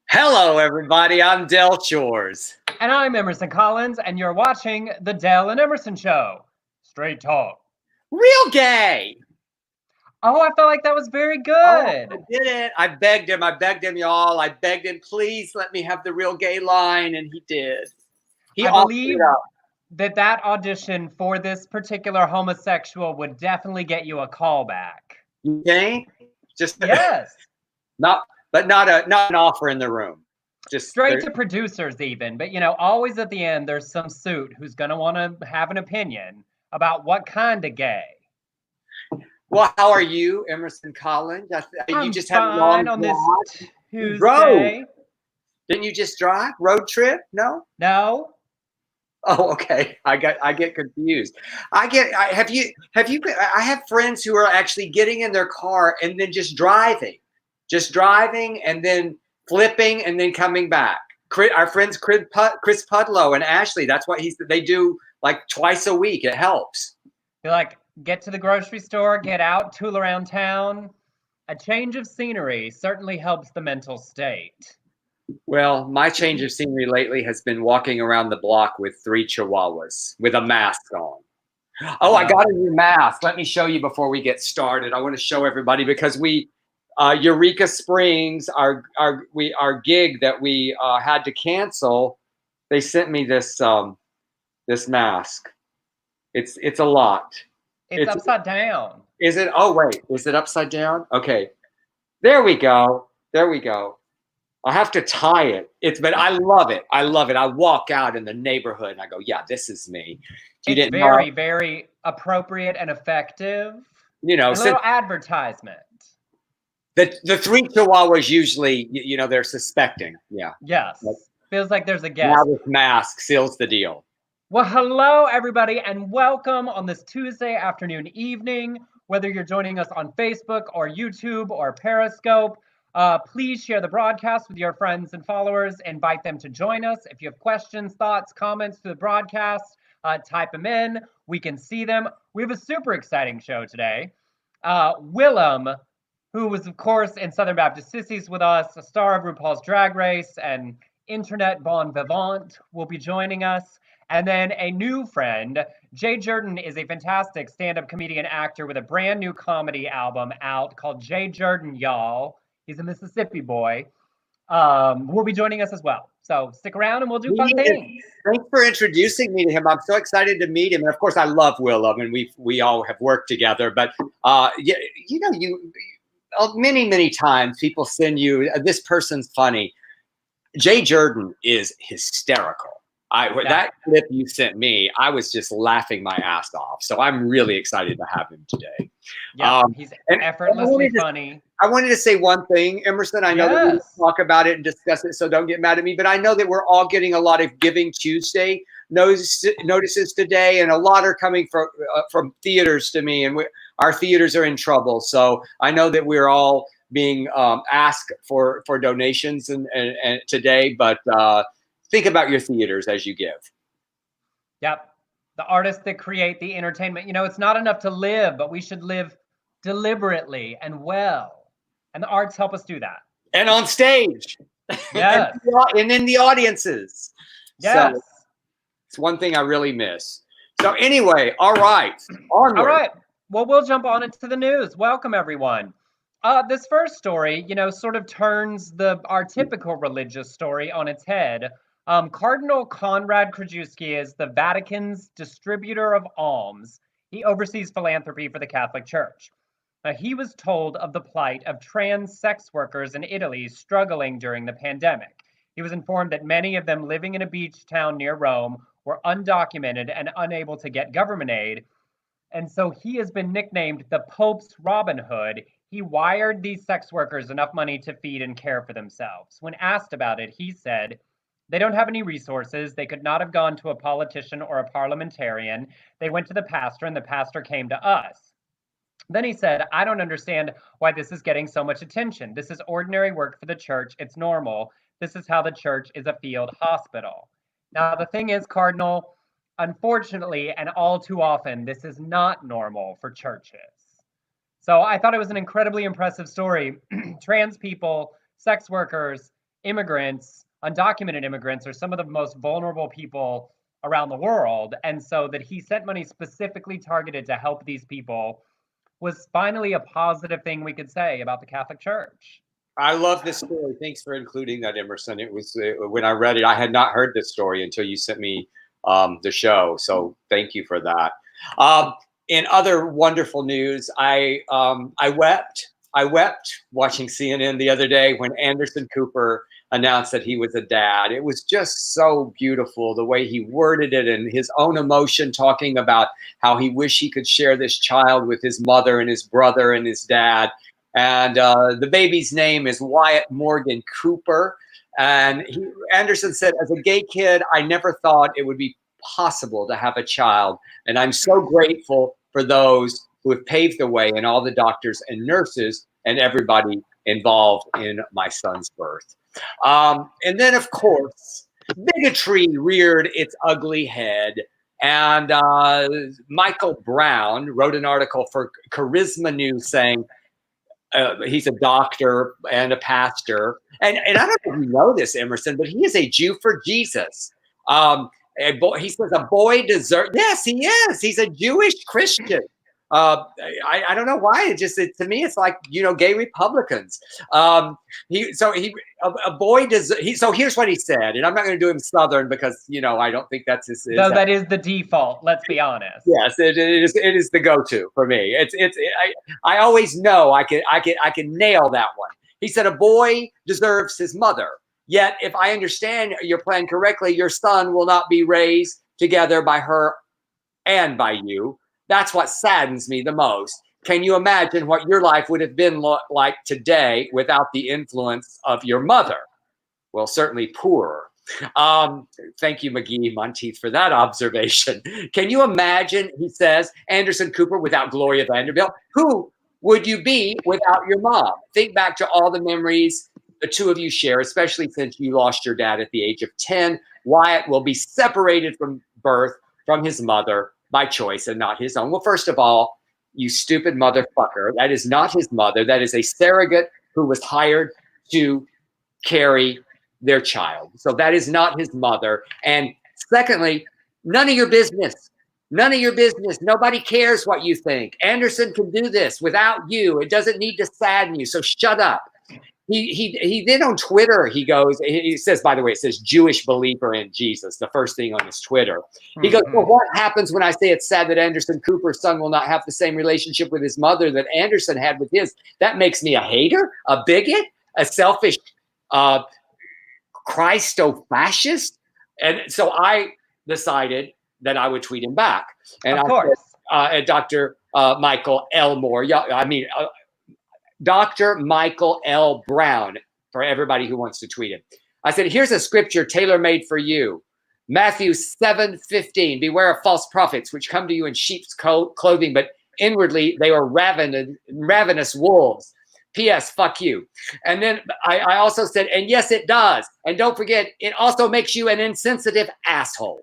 Hello, everybody. I'm Del Shores. And I'm Emerson Collins, and you're watching The Del and Emerson Show. Straight talk. Real gay. Oh, I felt like that was very good. I did it. I begged him, y'all. I begged him, please let me have the real gay line, and he did. I believe that audition for this particular homosexual would definitely get you a call back. You think? Just yes. not an offer in the room. Just straight to producers even, but always at the end there's some suit who's going to want to have an opinion about what kind of gay. Well, how are you, Emerson Collins? You just had a long on this Tuesday. Road. Didn't you just drive? Road trip? No. Oh, okay. I get confused. I have friends who are actually getting in their car and then just driving and then flipping and then coming back. Our friends Chris Pudlow and Ashley, that's what they do like twice a week. It helps. You're like, get to the grocery store, get out, tool around town. A change of scenery certainly helps the mental state. Well, my change of scenery lately has been walking around the block with 3 chihuahuas with a mask on. Oh, I got a new mask. Let me show you before we get started. I want to show everybody because Eureka Springs, our gig that we had to cancel, they sent me this this mask. It's a lot. It's upside down. Is it? Oh wait, is it upside down? Okay, there we go. There we go. I have to tie it. But I love it. I love it. I walk out in the neighborhood and I go, yeah, this is me. It's very, very appropriate and effective. A little advertisement. The 3 chihuahuas usually, they're suspecting. Yeah. Yes. Feels like there's a guest. Now this mask seals the deal. Well, hello, everybody, and welcome on this Tuesday afternoon, evening. Whether you're joining us on Facebook or YouTube or Periscope, please share the broadcast with your friends and followers. Invite them to join us. If you have questions, thoughts, comments to the broadcast, type them in. We can see them. We have a super exciting show today. Willam, who was, of course, in Southern Baptist Sissies with us, a star of RuPaul's Drag Race and internet bon vivant, will be joining us. And then a new friend, JAY JURDEN, is a fantastic stand-up comedian actor with a brand new comedy album out called JAY JURDEN, y'all. He's a Mississippi boy. Will be joining us as well. So stick around and we'll do fun things. Thanks for introducing me to him. I'm so excited to meet him. And of course, I love Willam, and we all have worked together. But many, many times people send you, this person's funny. JAY JURDEN is hysterical. That clip you sent me, I was just laughing my ass off. So I'm really excited to have him today. Yeah, he's effortlessly funny. I wanted to say one thing, Emerson. I know that we talk about it and discuss it, so don't get mad at me. But I know that we're all getting a lot of Giving Tuesday notices today, and a lot are coming from theaters to me, and our theaters are in trouble. So I know that we're all being asked for donations and today, but think about your theaters as you give. Yep. The artists that create the entertainment. It's not enough to live, but we should live deliberately and well. And the arts help us do that. And on stage. Yes. and in the audiences. Yes. So it's one thing I really miss. So anyway, all right. Onward. All right. Well, we'll jump on into the news. Welcome, everyone. This first story, sort of turns our typical religious story on its head. Cardinal Konrad Krajewski is the Vatican's distributor of alms. He oversees philanthropy for the Catholic Church. He was told of the plight of trans sex workers in Italy struggling during the pandemic. He was informed that many of them living in a beach town near Rome were undocumented and unable to get government aid. And so he has been nicknamed the Pope's Robin Hood. He wired these sex workers enough money to feed and care for themselves. When asked about it, he said, they don't have any resources. They could not have gone to a politician or a parliamentarian. They went to the pastor and the pastor came to us. Then he said, I don't understand why this is getting so much attention. This is ordinary work for the church. It's normal. This is how the church is a field hospital. Now, the thing is, Cardinal, unfortunately, and all too often, this is not normal for churches. So I thought it was an incredibly impressive story. Trans people, sex workers, immigrants, undocumented immigrants, are some of the most vulnerable people around the world. And so that he sent money specifically targeted to help these people was finally a positive thing we could say about the Catholic Church. I love this story. Thanks for including that, Emerson. It was when I read it, I had not heard this story until you sent me the show. So thank you for that. In other wonderful news, I wept. I wept watching CNN the other day when Anderson Cooper announced that he was a dad. It was just so beautiful the way he worded it and his own emotion, talking about how he wished he could share this child with his mother and his brother and his dad. And the baby's name is Wyatt Morgan Cooper. And Anderson said, as a gay kid, I never thought it would be possible to have a child. And I'm so grateful for those who have paved the way and all the doctors and nurses and everybody involved in my son's birth. And then, of course, bigotry reared its ugly head. And Michael Brown wrote an article for Charisma News saying, he's a doctor and a pastor. And I don't know if you know this, Emerson, but he is a Jew for Jesus. He says a boy deserves, yes, he is. He's a Jewish Christian. I don't know why. To me, it's like, gay Republicans. So here's what he said, and I'm not going to do him Southern because, I don't think that's his. No, that is the default. Let's be honest. Yes, it is the go-to for me. I always know I can nail that one. He said, a boy deserves his mother. Yet, if I understand your plan correctly, your son will not be raised together by her and by you. That's what saddens me the most. Can you imagine what your life would have been like today without the influence of your mother? Well, certainly poorer. Thank you, McGee Monteith, for that observation. Can you imagine, he says, Anderson Cooper without Gloria Vanderbilt? Who would you be without your mom? Think back to all the memories the two of you share, especially since you lost your dad at the age of 10. Wyatt will be separated from birth from his mother by choice and not his own. Well, first of all, you stupid motherfucker, that is not his mother. That is a surrogate who was hired to carry their child. So that is not his mother. And secondly, none of your business. None of your business. Nobody cares what you think. Anderson can do this without you. It doesn't need to sadden you. So shut up. He then on Twitter, he says, by the way, it says Jewish believer in Jesus, the first thing on his Twitter. He goes, well, what happens when I say it's sad that Anderson Cooper's son will not have the same relationship with his mother that Anderson had with his? That makes me a hater, a bigot, a selfish Christo-fascist. And so I decided that I would tweet him back. And of course. Dr. Michael Elmore, Dr. Michael L. Brown, for everybody who wants to tweet him. I said, here's a scripture tailor-made for you. Matthew 7:15, beware of false prophets, which come to you in sheep's clothing, but inwardly they are ravenous wolves. P.S. Fuck you. And then I also said, and yes, it does. And don't forget, it also makes you an insensitive asshole.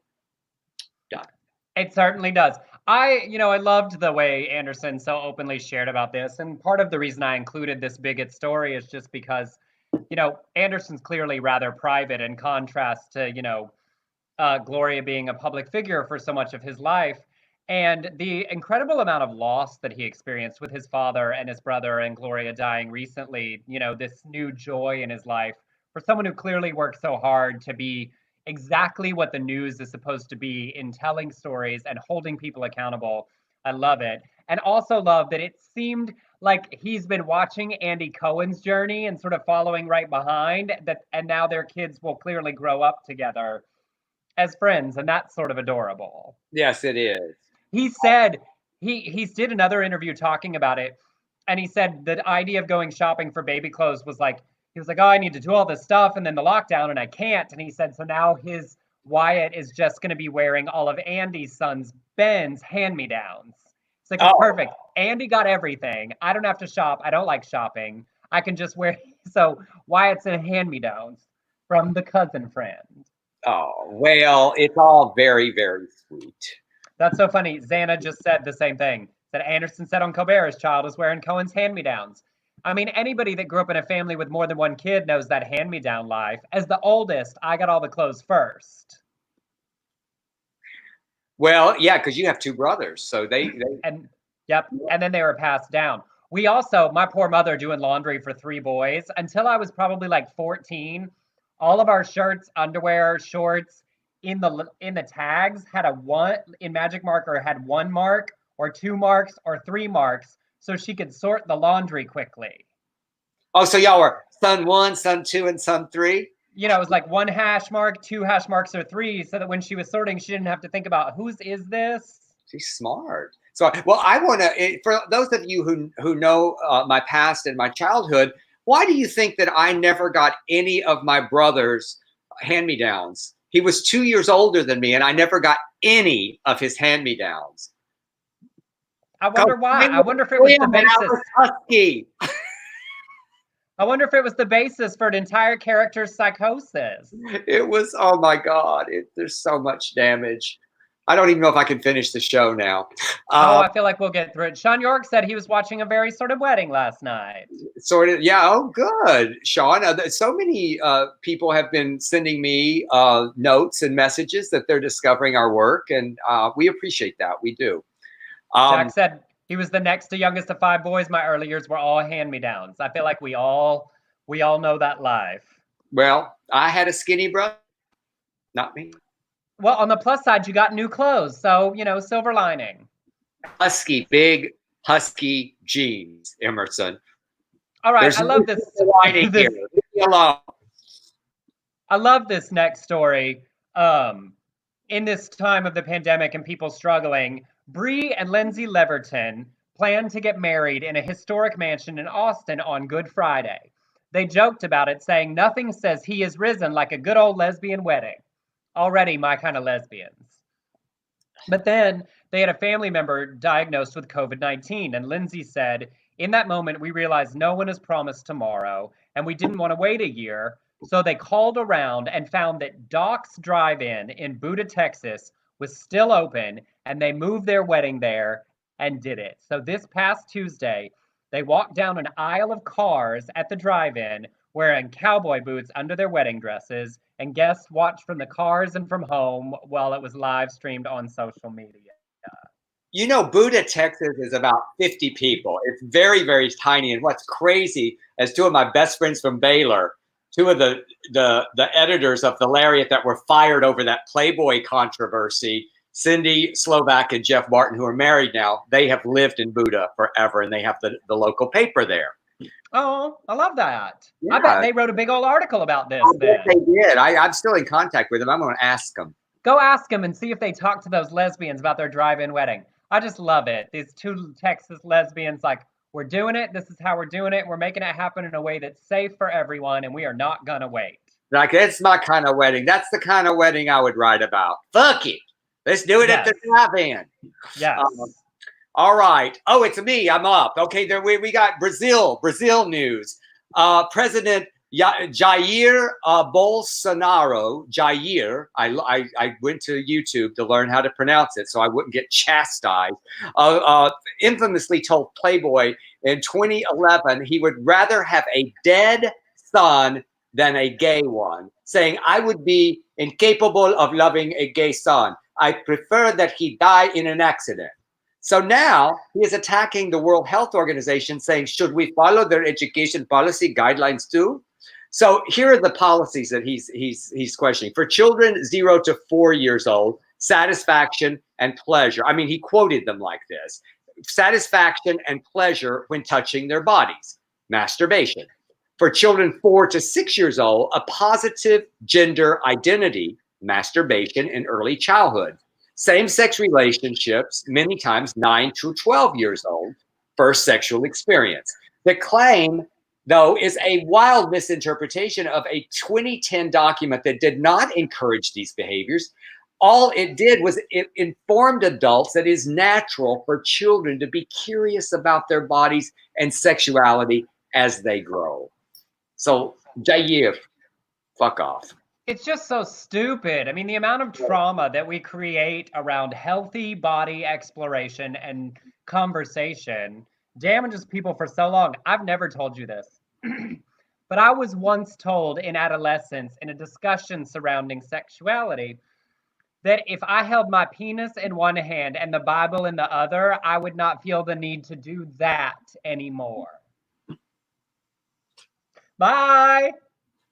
Done. It certainly does. I loved the way Anderson so openly shared about this. And part of the reason I included this bigot story is just because, Anderson's clearly rather private in contrast to, Gloria being a public figure for so much of his life. And the incredible amount of loss that he experienced with his father and his brother and Gloria dying recently, this new joy in his life for someone who clearly worked so hard to be exactly what the news is supposed to be in telling stories and holding people accountable. I love it. And also love that it seemed like he's been watching Andy Cohen's journey and sort of following right behind that. And now their kids will clearly grow up together as friends. And that's sort of adorable. Yes, it is. He said, he did another interview talking about it. And he said the idea of going shopping for baby clothes was like, he was like, oh, I need to do all this stuff and then the lockdown and I can't. And he said, so now his Wyatt is just going to be wearing all of Andy's son's Ben's hand-me-downs. It's like, oh, perfect. Andy got everything. I don't have to shop. I don't like shopping. I can just wear. So Wyatt's in hand-me-downs from the cousin friend. Oh, well, it's all very, very sweet. That's so funny. Xana just said the same thing. That Anderson said on Colbert his child is wearing Cohen's hand-me-downs. I mean, anybody that grew up in a family with more than one kid knows that hand-me-down life. As the oldest, I got all the clothes first. Well, yeah, because you have two brothers, so they and yep, and then they were passed down. We also, my poor mother doing laundry for 3 boys until I was probably like 14. All of our shirts, underwear, shorts in the tags had a one in magic marker had 1 mark or 2 marks or 3 marks so she could sort the laundry quickly. Oh, so y'all were son 1, son 2, and son 3? You know, it was like 1 hash mark, 2 hash marks, or 3, so that when she was sorting, she didn't have to think about whose is this. She's smart. So, well, I want to, for those of you who know my past and my childhood, why do you think that I never got any of my brother's hand-me-downs? He was 2 years older than me, and I never got any of his hand-me-downs. I wonder why. I wonder if it was the basis. Husky. I wonder if it was the basis for an entire character's psychosis. It was, oh my God, there's so much damage. I don't even know if I can finish the show now. I feel like we'll get through it. Sean York said he was watching a very sort of wedding last night. Sort of, yeah. Oh, good, Sean. So many people have been sending me notes and messages that they're discovering our work, and we appreciate that. We do. Jack said he was the next to youngest of 5 boys. My early years were all hand-me-downs. I feel like we all know that life. Well, I had a skinny brother, not me. Well, on the plus side, you got new clothes, so you know, silver lining. Husky, big husky jeans, Emerson. All right, there's I love this. Leave me alone. I love this next story. In this time of the pandemic and people struggling, Bree and Lindsay Leverton planned to get married in a historic mansion in Austin on Good Friday. They joked about it, saying nothing says he is risen like a good old lesbian wedding. Already my kind of lesbians. But then they had a family member diagnosed with COVID-19, and Lindsay said, in that moment, we realized no one is promised tomorrow, and we didn't want to wait a year, so they called around and found that Doc's Drive-In in Buda, Texas was still open, and they moved their wedding there and did it. So this past Tuesday, they walked down an aisle of cars at the drive-in wearing cowboy boots under their wedding dresses, and guests watched from the cars and from home while it was live streamed on social media. You know, Buda, Texas is about 50 people. It's very, very tiny. And what's crazy, as 2 of my best friends from Baylor, 2 of the editors of the Lariat that were fired over that Playboy controversy, Cindy Slovak and Jeff Martin, who are married now, they have lived in Buda forever, and they have the local paper there. Oh, I love that. Yeah. I bet they wrote a big old article about this. I bet they did. I'm still in contact with them. I'm going to ask them. Go ask them and see if they talk to those lesbians about their drive-in wedding. I just love it. These 2 Texas lesbians, like, we're doing it. This is how we're doing it. We're making it happen in a way that's safe for everyone, and we are not going to wait. Like, it's my kind of wedding. That's the kind of wedding I would write about. Fuck it. Let's do it at the drive-in. Yes. All right. Oh, it's me. I'm up. Okay, there we got Brazil news. President Jair Bolsonaro, Jair, I went to YouTube to learn how to pronounce it so I wouldn't get chastised, infamously told Playboy in 2011 he would rather have a dead son than a gay one, saying, I would be incapable of loving a gay son. I prefer that he die in an accident. So now he is attacking the World Health Organization, saying, should we follow their education policy guidelines too? So here are the policies that he's questioning. For children 0 to 4 years old, satisfaction and pleasure. I mean, he quoted them like this. Satisfaction and pleasure when touching their bodies. Masturbation. For children 4 to 6 years old, a positive gender identity. Masturbation in early childhood. Same-sex relationships, many times 9 to 12 years old, first sexual experience. The claim, though, is a wild misinterpretation of a 2010 document that did not encourage these behaviors. All it did was it informed adults that it is natural for children to be curious about their bodies and sexuality as they grow. So, Jair, fuck off. It's just so stupid. I mean, the amount of trauma that we create around healthy body exploration and conversation damages people for so long. I've never told you this, but I was once told in adolescence in a discussion surrounding sexuality that if I held my penis in one hand and the Bible in the other, I would not feel the need to do that anymore. Bye.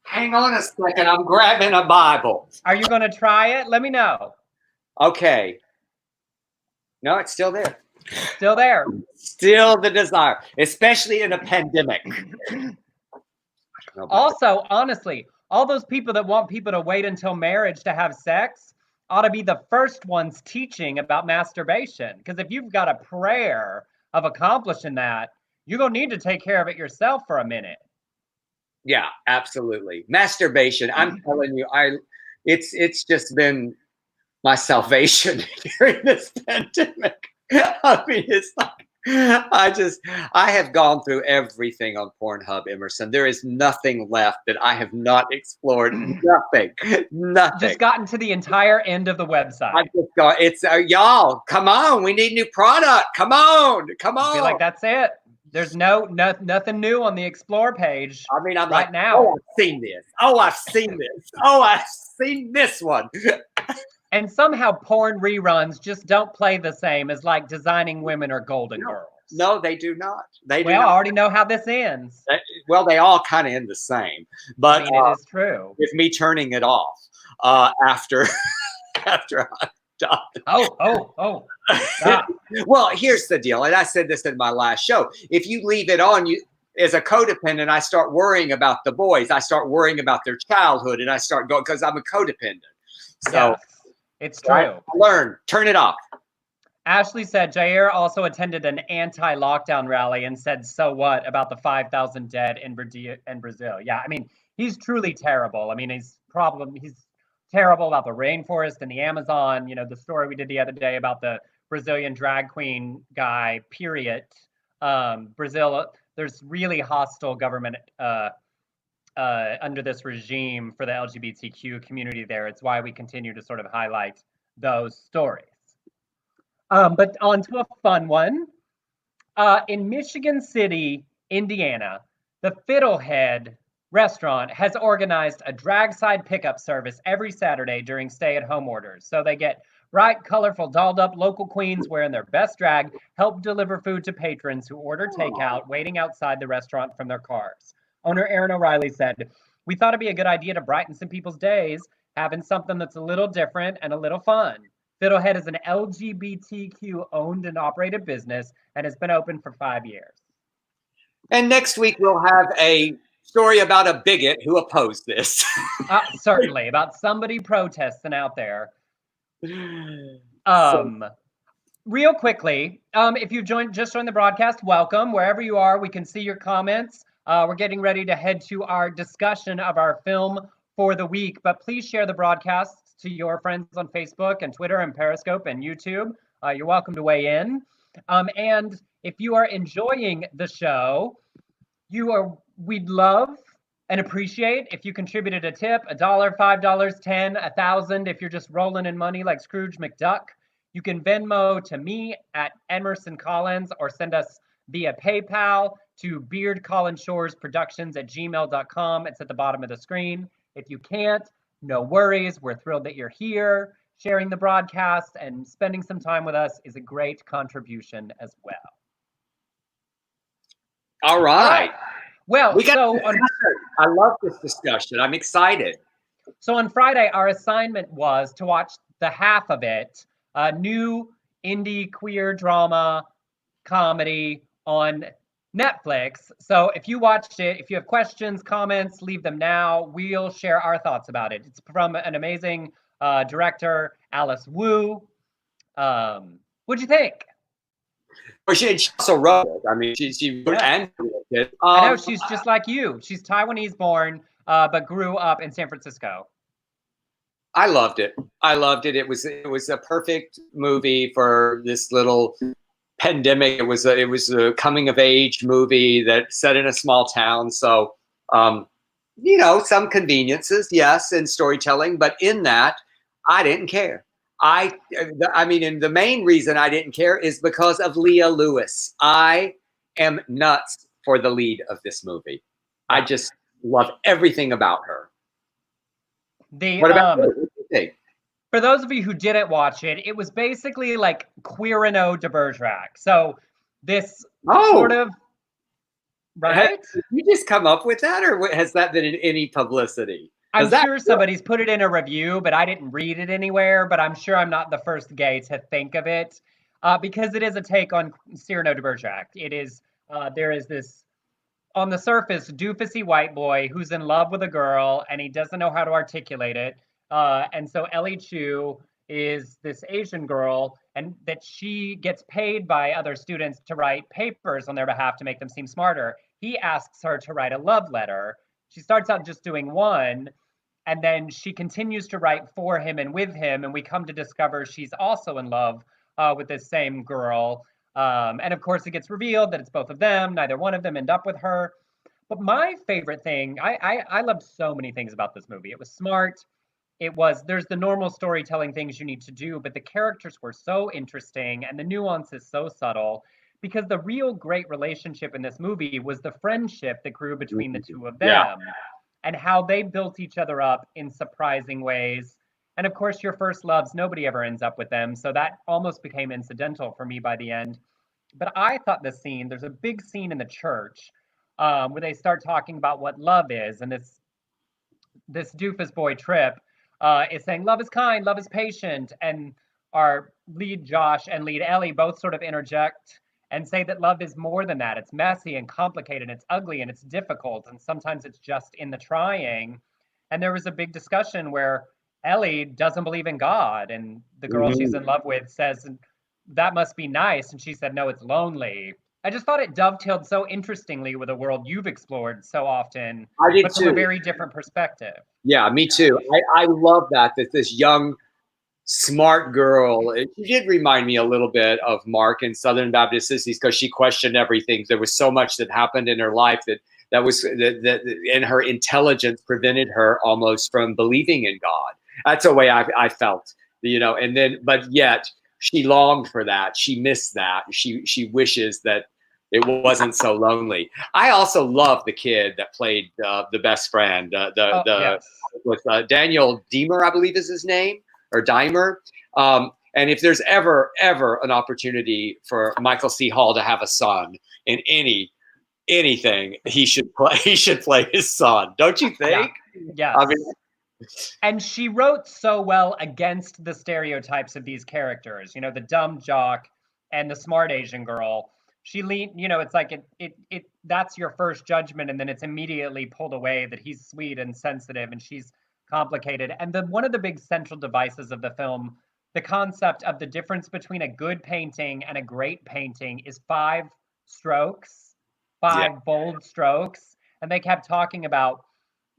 Hang on a second. I'm grabbing a Bible. Are you going to try it? Let me know. Okay. No, it's still there. Still there. Still the desire, especially in a pandemic. Also, honestly, all those people that want people to wait until marriage to have sex ought to be the first ones teaching about masturbation. Because if you've got a prayer of accomplishing that, you're going to need to take care of it yourself for a minute. Yeah, absolutely. Masturbation. I'm telling you, it's just been my salvation during this pandemic. I mean, it's like, I have gone through everything on Pornhub, Emerson. There is nothing left that I have not explored. Nothing. Just gotten to the entire end of the website. I've just got, it's y'all, come on. We need new product. Come on. Come on. I feel like that's it. There's nothing new on the explore page. I mean, I'm right like, now. Oh, I've seen this. Oh, I've seen this. Oh, I've seen this one. And somehow porn reruns just don't play the same as like Designing Women or Golden Girls. No, they do not. They do not. I already know how this ends. Well, they all kind of end the same. But I mean, it is true. With me turning it off after I'm done. Oh. Well, here's the deal. And I said this in my last show. If you leave it on, you as a codependent, I start worrying about the boys. I start worrying about their childhood, and I start going because I'm a codependent. So. Yes. It's true. Learn. Turn it off. Ashley said Jair also attended an anti-lockdown rally and said, "So what about the 5,000 dead in Brazil?" Yeah, I mean, he's truly terrible. I mean, he's terrible about the rainforest and the Amazon. You know, the story we did the other day about the Brazilian drag queen guy. Period. Brazil. There's really hostile government under this regime for the LGBTQ community there. It's why we continue to sort of highlight those stories. But on to a fun one. In Michigan City, Indiana, the Fiddlehead restaurant has organized a drag side pickup service every Saturday during stay-at-home orders. So they get bright, colorful, dolled-up local queens wearing their best drag, help deliver food to patrons who order takeout, waiting outside the restaurant from their cars. Owner Aaron O'Reilly said, "We thought it'd be a good idea to brighten some people's days, having something that's a little different and a little fun. Fiddlehead is an LGBTQ owned and operated business and has been open for 5 years." And next week we'll have a story about a bigot who opposed this. Certainly, about somebody protesting out there. Real quickly, if you've just joined the broadcast, welcome. Wherever you are, we can see your comments. We're getting ready to head to our discussion of our film for the week, but please share the broadcast to your friends on Facebook and Twitter and Periscope and YouTube. You're welcome to weigh in. And if you are enjoying the show, we'd love and appreciate if you contributed a tip, $1, $5, 10, 1,000. If you're just rolling in money like Scrooge McDuck, you can Venmo to me at Emerson Collins or send us via PayPal to beardcollinshoresproductions@gmail.com. It's at the bottom of the screen. If you can't, no worries. We're thrilled that you're here. Sharing the broadcast and spending some time with us is a great contribution as well. All right. Well, I love this discussion. I'm excited. So on Friday, our assignment was to watch the half of it, a new indie queer drama comedy on Netflix. So if you watched it, if you have questions, comments, leave them now. We'll share our thoughts about it. It's from an amazing director, Alice Wu. What'd you think? Well, she also wrote it. I mean, she wrote and it. I know, she's just like you. She's Taiwanese born, but grew up in San Francisco. I loved it. It was a perfect movie for this little pandemic. It was a coming of age movie that set in a small town. So, you know, some conveniences, yes, in storytelling, but in that, I didn't care. I mean, and the main reason I didn't care is because of Leah Lewis. I am nuts for the lead of this movie. I just love everything about her. What about you? What do you think? For those of you who didn't watch it, it was basically like Queerino de Bergerac. So this sort of, right? Did you just come up with that, or has that been in any publicity? I'm sure somebody's put it in a review, but I didn't read it anywhere. But I'm sure I'm not the first gay to think of it, because it is a take on Cyrano de Bergerac. It is, there is this, on the surface, doofusy white boy who's in love with a girl, and he doesn't know how to articulate it. And so Ellie Chu is this Asian girl, and that she gets paid by other students to write papers on their behalf to make them seem smarter. He asks her to write a love letter. She starts out just doing one, and then she continues to write for him and with him, and we come to discover she's also in love with this same girl. And of course, it gets revealed that it's both of them. Neither one of them end up with her. But my favorite thing, I loved so many things about this movie. It was smart. There's the normal storytelling things you need to do, but the characters were so interesting and the nuance is so subtle, because the real great relationship in this movie was the friendship that grew between the two of them and how they built each other up in surprising ways. And of course, your first loves, nobody ever ends up with them. So that almost became incidental for me by the end. But I thought there's a big scene in the church where they start talking about what love is. And this doofus boy Trip is saying, love is kind, love is patient. And our lead Josh and lead Ellie both sort of interject and say that love is more than that. It's messy and complicated, and it's ugly and it's difficult. And sometimes it's just in the trying. And there was a big discussion where Ellie doesn't believe in God. And the girl she's in love with says, that must be nice. And she said, no, it's lonely. I just thought it dovetailed so interestingly with a world you've explored so often, but from a very different perspective. Yeah, me too. I love that this young, smart girl, she did remind me a little bit of Mark in Southern Baptist Sissies, because she questioned everything. There was so much that happened in her life that and her intelligence prevented her almost from believing in God. That's the way I felt, and then, but yet she longed for that. She missed that. She wishes that it wasn't so lonely. I also love the kid that played the best friend, with Daniel Diemer, I believe is his name, or Dimer. And if there's ever an opportunity for Michael C. Hall to have a son in anything, he should play his son. Don't you think? Yeah. I mean, and she wrote so well against the stereotypes of these characters, the dumb jock and the smart Asian girl. She it's like it that's your first judgment, and then it's immediately pulled away that he's sweet and sensitive and she's complicated. And one of the big central devices of the film, the concept of the difference between a good painting and a great painting, is 5 strokes, 5 bold strokes. And they kept talking about,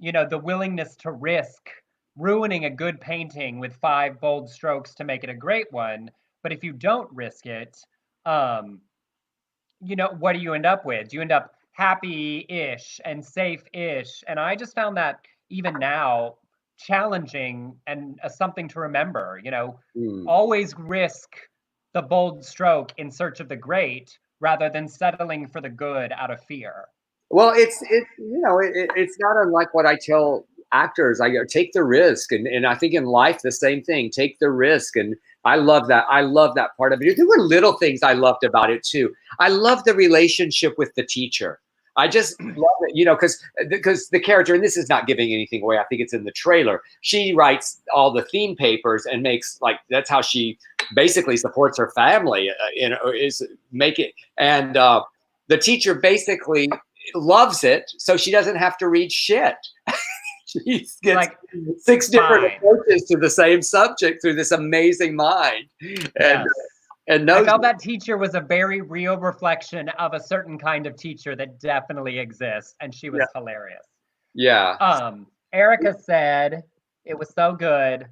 the willingness to risk ruining a good painting with 5 bold strokes to make it a great one. But if you don't risk it, what do you end up with? You end up happy-ish and safe-ish. And I just found that even now challenging and something to remember, always risk the bold stroke in search of the great rather than settling for the good out of fear. Well, it's not unlike what I tell actors. I go, take the risk. And I think in life, the same thing, take the risk. And I love that. I love that part of it. There were little things I loved about it too. I love the relationship with the teacher. I just love it, because the character, and this is not giving anything away, I think it's in the trailer, she writes all the theme papers and that's how she basically supports her family, and the teacher basically loves it, so she doesn't have to read shit. She gets 6 different approaches to the same subject through this amazing mind. And I felt that teacher was a very real reflection of a certain kind of teacher that definitely exists, and she was hilarious. Yeah. Erica said it was so good,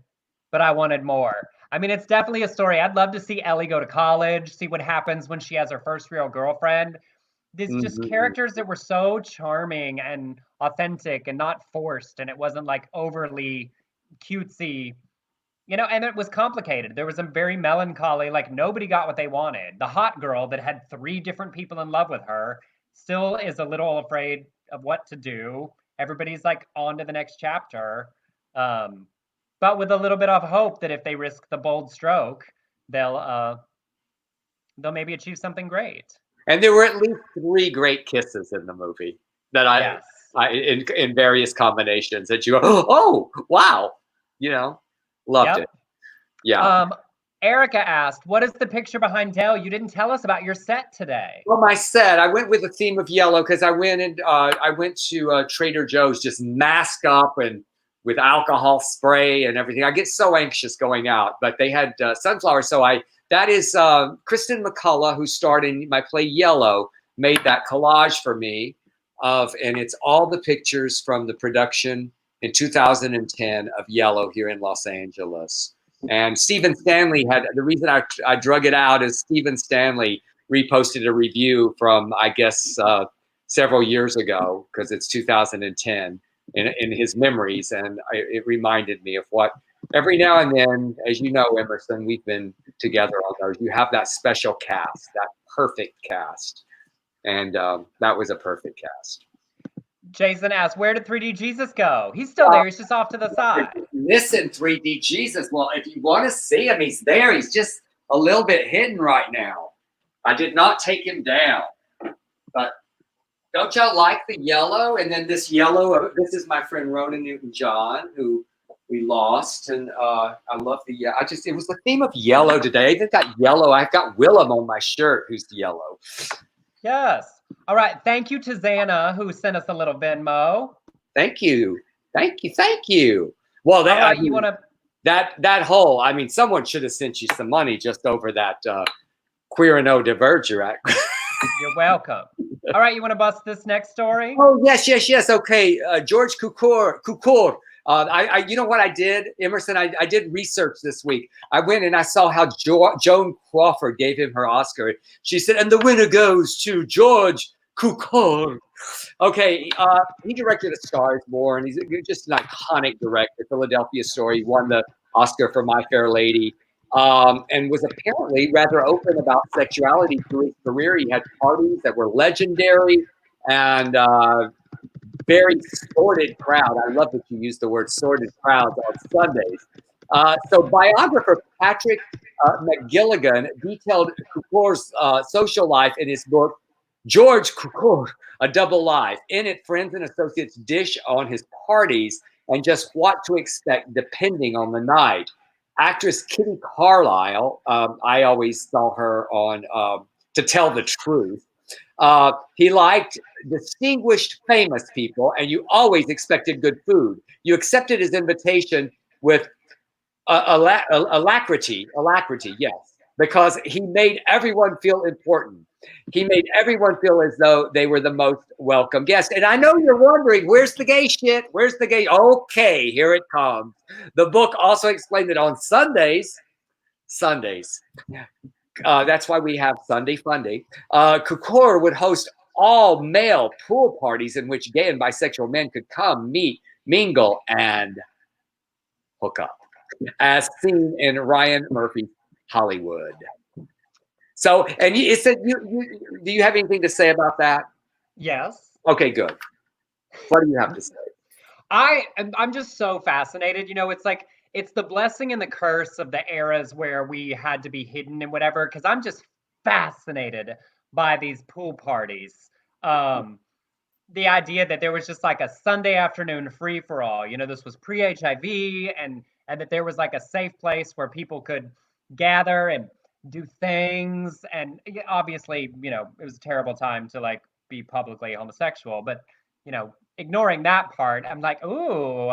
but I wanted more. I mean, it's definitely a story. I'd love to see Ellie go to college, see what happens when she has her first real girlfriend. These just characters that were so charming and authentic and not forced, and it wasn't like overly cutesy, You know, and it was complicated. There was a very melancholy, like nobody got what they wanted. The hot girl that had 3 different people in love with her still is a little afraid of what to do. Everybody's like on to the next chapter. But with a little bit of hope that if they risk the bold stroke, they'll maybe achieve something great. And there were at least 3 great kisses in the movie that I in various combinations that you go, oh wow, you know, loved it. Yeah. Erica asked, what is the picture behind Dale? You didn't tell us about your set today. Well, my set, I went with the theme of yellow because I went to Trader Joe's just masked up and with alcohol spray and everything. I get so anxious going out, but they had sunflowers. So that is Kristen McCullough, who starred in my play Yellow, made that collage for me and it's all the pictures from the production in 2010 of Yellow here in Los Angeles. And Stephen Stanley the reason I drug it out is Stephen Stanley reposted a review from, I guess, several years ago, because it's 2010 in his memories. And it reminded me of what every now and then, as you know, Emerson, we've been together on those. You have that special cast, that perfect cast. And that was a perfect cast. Jason asked, where did 3D Jesus go? He's still there. He's just off to the side. Listen, 3D Jesus. Well, if you want to see him, he's there. He's just a little bit hidden right now. I did not take him down. But don't y'all like the yellow? And then this yellow, this is my friend Ronan Newton-John, who we lost. And I love the, it was the theme of yellow today. I even got yellow. I've got Willam on my shirt, who's yellow. Yes. All right. Thank you to Xana, who sent us a little Venmo. Thank you. Thank you. Thank you. Well, that, right, you want to that whole, I mean, someone should have sent you some money just over that Queer and No Diverger Act. You're welcome. All right. You want to bust this next story? Oh, yes. Okay. George Cukor. You know what I did, Emerson? I did research this week. I went and I saw how Joan Crawford gave him her Oscar. She said, and the winner goes to George Cukor. Okay, he directed A Star Is Born. He's just an iconic director. Philadelphia Story. He won the Oscar for My Fair Lady, and was apparently rather open about sexuality through his career. He had parties that were legendary and very sordid crowd. I love that you used the word sordid crowds on Sundays. So biographer Patrick McGilligan detailed Cukor's social life in his book, George Cukor, A Double Life. In it, friends and associates dish on his parties and just what to expect depending on the night. Actress Kitty Carlisle, I always saw her on To Tell the Truth. He liked distinguished famous people, and you always expected good food. You accepted his invitation with alacrity, yes, because he made everyone feel important. He made everyone feel as though they were the most welcome guest. And I know you're wondering, where's the gay shit? Where's the gay? Okay, here it comes. The book also explained that on Sundays, that's why we have Sunday Funday, Cukor would host all male pool parties in which gay and bisexual men could come, meet, mingle, and hook up, as seen in Ryan Murphy's Hollywood. So, and it said, do you have anything to say about that? Yes. Okay, good. What do you have to say? I'm just so fascinated. You know, it's like, it's the blessing and the curse of the eras where we had to be hidden and whatever, because I'm just fascinated by these pool parties. The idea that there was just like a Sunday afternoon free for all. You know, this was pre-HIV, and that there was like a safe place where people could gather and do things. And obviously, you know, it was a terrible time to like be publicly homosexual, but you know, ignoring that part, I'm like, ooh,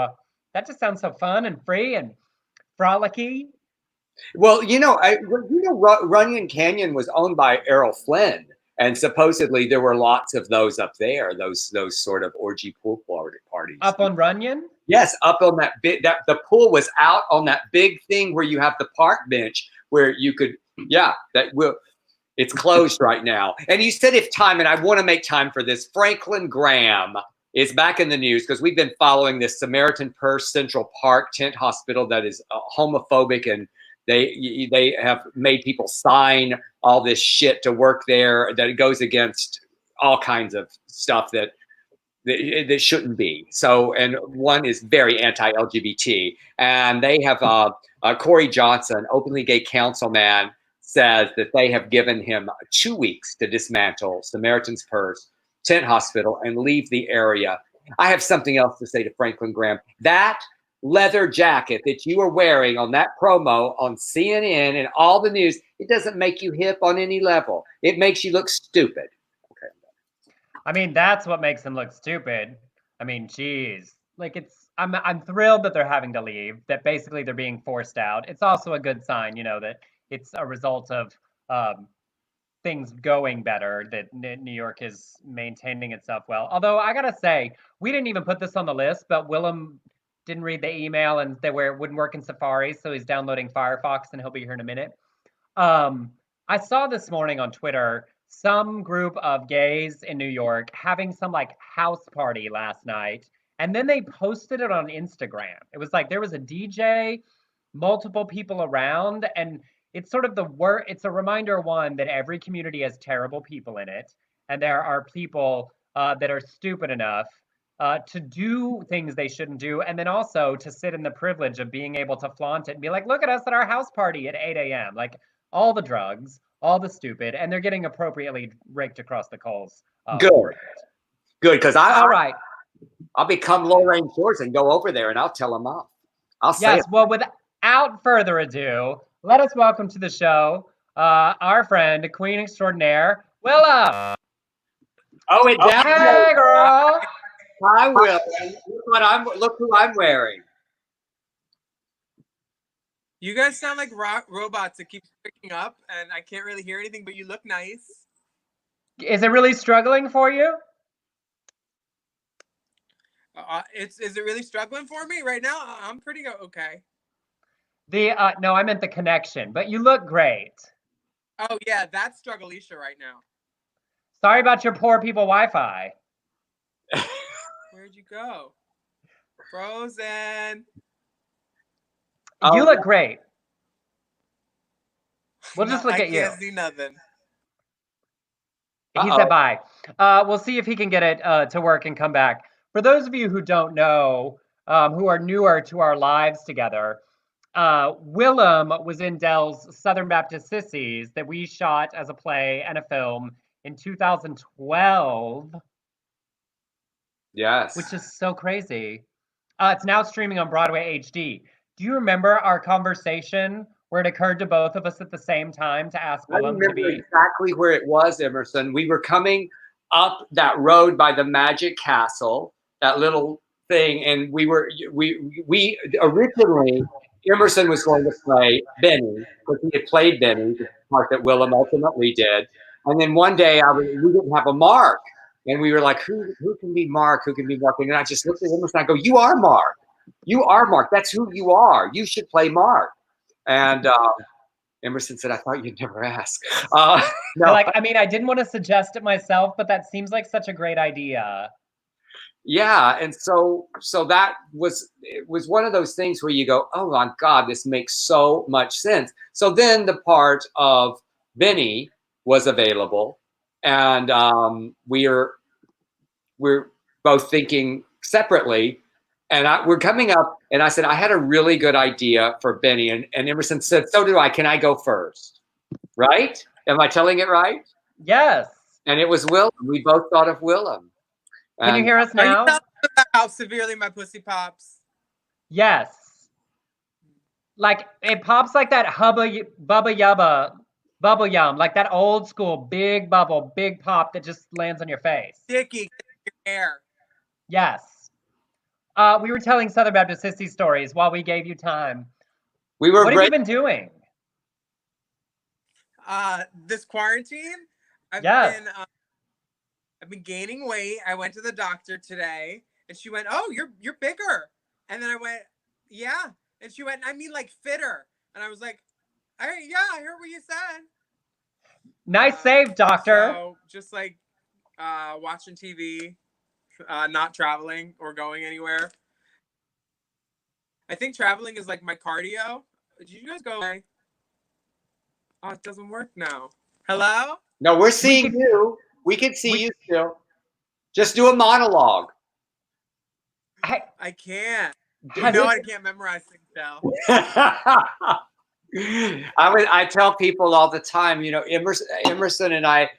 that just sounds so fun and free and frolicky. Well, Runyon Canyon was owned by Errol Flynn, and supposedly there were lots of those up there, those sort of orgy pool parties. Up on Runyon? Yes, up on that big, the pool was out on that big thing where you have the park bench where you could, it's closed right now. And you said if time, and I want to make time for this, Franklin Graham is back in the news because we've been following this Samaritan Purse Central Park tent hospital that is homophobic, and they have made people sign all this shit to work there that it goes against all kinds of stuff that shouldn't be. So, and one is very anti-LGBT, and they have Corey Johnson, openly gay councilman, says that they have given him 2 weeks to dismantle Samaritan's Purse tent hospital and leave the area. I have something else to say to Franklin Graham. That leather jacket that you are wearing on that promo on CNN and all the news, it doesn't make you hip on any level. It makes you look stupid. Okay. I mean, that's what makes him look stupid. I mean, geez. Like, I'm thrilled that they're having to leave, that basically they're being forced out. It's also a good sign, you know, that it's a result of things going better, that New York is maintaining itself well. Although I gotta say, we didn't even put this on the list, but Willam didn't read the email and it wouldn't work in Safari, so he's downloading Firefox and he'll be here in a minute. I saw this morning on Twitter some group of gays in New York having some like house party last night, and then they posted it on Instagram. It was like there was a DJ, multiple people around, and it's sort of it's a reminder, one, that every community has terrible people in it, and there are people that are stupid enough to do things they shouldn't do, and then also to sit in the privilege of being able to flaunt it and be like, look at us at our house party at 8 a.m. Like, all the drugs, all the stupid, and they're getting appropriately raked across the coals. Good, because all right. I'll become Lorraine Shores and go over there and I'll tell them off. I'll say yes. Well, without further ado, let us welcome to the show our friend, Queen Extraordinaire, Willam. Oh, it's down. Hey, girl. I will. Look who I'm wearing. You guys sound like robots that keep picking up, and I can't really hear anything, but you look nice. Is it really struggling for you? Is it really struggling for me right now? I'm pretty okay. No, I meant the connection, but you look great. Oh yeah, that's Struggleisha right now. Sorry about your poor people Wi-Fi. Where'd you go? Frozen. You look great. We'll just look at you. I can't see nothing. He said bye. We'll see if he can get it to work and come back. For those of you who don't know, who are newer to our lives together, Willam was in Dell's Southern Baptist Sissies that we shot as a play and a film in 2012. Yes. Which is so crazy. It's now streaming on Broadway HD. Do you remember our conversation where it occurred to both of us at the same time to ask Willam to be? I remember exactly where it was, Emerson. We were coming up that road by the Magic Castle, that little thing, and we originally, Emerson was going to play Benny, because he had played Benny, the part that Willam ultimately did. And then one day we didn't have a Mark. And we were like, who can be Mark? Who can be Mark? And I just looked at Emerson and I go, you are Mark. You are Mark. That's who you are. You should play Mark. And Emerson said, I thought you'd never ask. No. Like, I mean, I didn't want to suggest it myself, but that seems like such a great idea. Yeah. And so that it was one of those things where you go, oh my God, this makes so much sense. So then the part of Benny was available. And we're both thinking separately, and we're coming up. And I said, I had a really good idea for Bennion, and Emerson said, so do I. Can I go first? Right? Am I telling it right? Yes. And it was Willam. We both thought of Willam. Can you hear us now? Are you telling about how severely my pussy pops? Yes. Like, it pops like that Bubba Yubba bubble yum, like that old school big bubble, big pop that just lands on your face. Sticky, your hair. Yes. We were telling Southern Baptist Sissy stories while we gave you time. What have you been doing? This quarantine, I've been gaining weight. I went to the doctor today, and she went, "Oh, you're bigger." And then I went, "Yeah," and she went, "I mean, like fitter." And I was like, "Yeah, I heard what you said." Nice save, doctor. So just like watching TV, not traveling or going anywhere. I think traveling is like my cardio. Did you guys go away? Oh, it doesn't work now. Hello? No, we're seeing you. We can see you still. Just do a monologue. I can't. I can't memorize things now. I tell people all the time, you know, Emerson and I,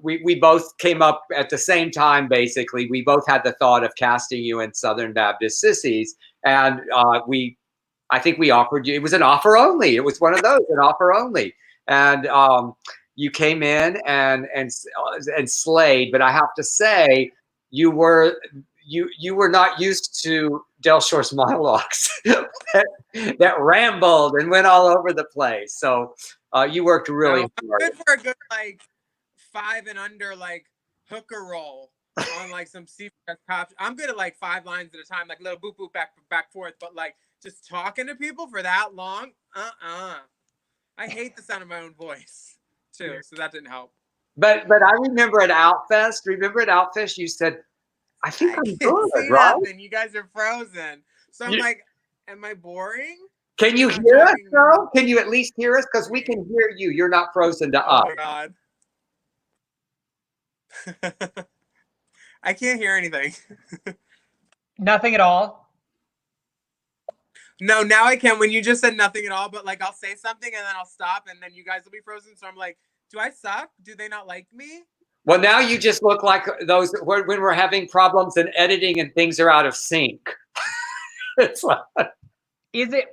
we both came up at the same time, basically. We both had the thought of casting you in Southern Baptist Sissies. And I think we offered you, it was an offer only. It was one of those, an offer only. And you came in and slayed. But I have to say, you were not used to Del Shore's monologues that rambled and went all over the place. So you worked really hard. I'm good for a good like 5 and under like hooker roll on like some CBS cops. I'm good at like 5 lines at a time, like little boop boop back forth. But like just talking to people for that long, I hate the sound of my own voice too, so that didn't help. But I remember at Outfest. Remember at Outfest, you said, I think I'm good, right? Nothing. You guys are frozen. So I'm like, am I boring? Can you hear us though? Can you at least hear us? Because we can hear you. You're not frozen to us. Oh my God. I can't hear anything. Nothing at all? No, now I can. When you just said nothing at all, but like I'll say something and then I'll stop and then you guys will be frozen. So I'm like, do I suck? Do they not like me? Well, now you just look like those when we're having problems in editing and things are out of sync. It's like, is it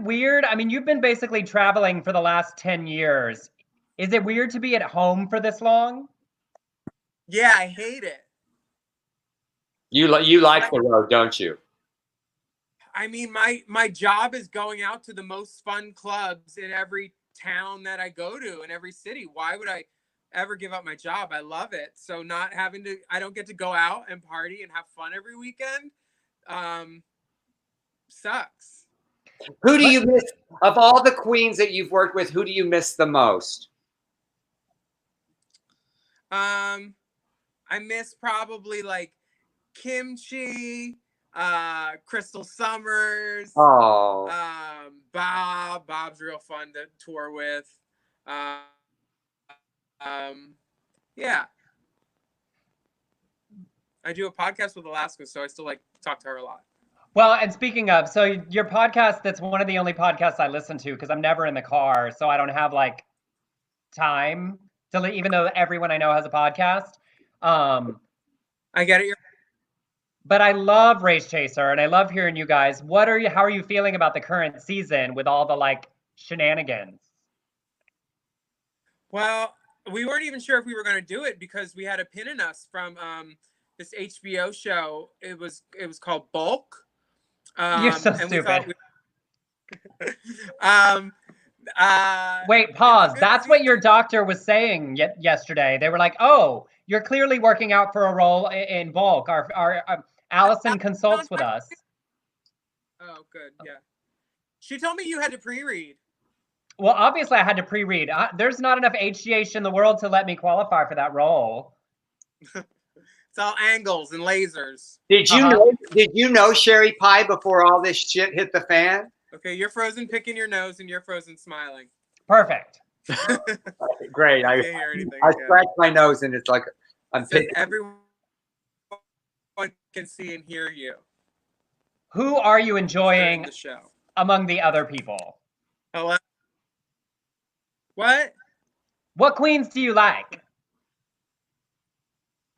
weird? I mean, you've been basically traveling for the last 10 years. Is it weird to be at home for this long? Yeah, I hate it. You like the road, don't you? I mean, my job is going out to the most fun clubs in every town that I go to in every city. Why would I ever give up my job? I love it. So not having to, I don't get to go out and party and have fun every weekend. Sucks. Who do you miss of all the queens that you've worked with? Who do you miss the most? I miss probably like Kimchi, Crystal Summers. Oh. Bob's real fun to tour with. Yeah. I do a podcast with Alaska, so I still like talk to her a lot. Well, and speaking of, so your podcast, that's one of the only podcasts I listen to because I'm never in the car, so I don't have like time to, even though everyone I know has a podcast. I get it. But I love Race Chaser and I love hearing you guys. How are you feeling about the current season with all the like shenanigans? Well, we weren't even sure if we were going to do it because we had a pin in us from this HBO show. It was called Bulk. You're so stupid. Wait, pause. That's what your doctor was saying yesterday. They were like, "Oh, you're clearly working out for a role in Bulk." Our Allison consults with us. Oh, good. Yeah. She told me you had to pre-read. Well, obviously I had to pre-read. There's not enough HGH in the world to let me qualify for that role. It's all angles and lasers. Did you know Sherry Pie before all this shit hit the fan? Okay, you're frozen picking your nose and you're frozen smiling. Perfect. Great. I can't hear anything. I scratch my nose and it's like I'm picking. Everyone can see and hear you. Who are you enjoying the show among the other people? Hello? What? What queens do you like?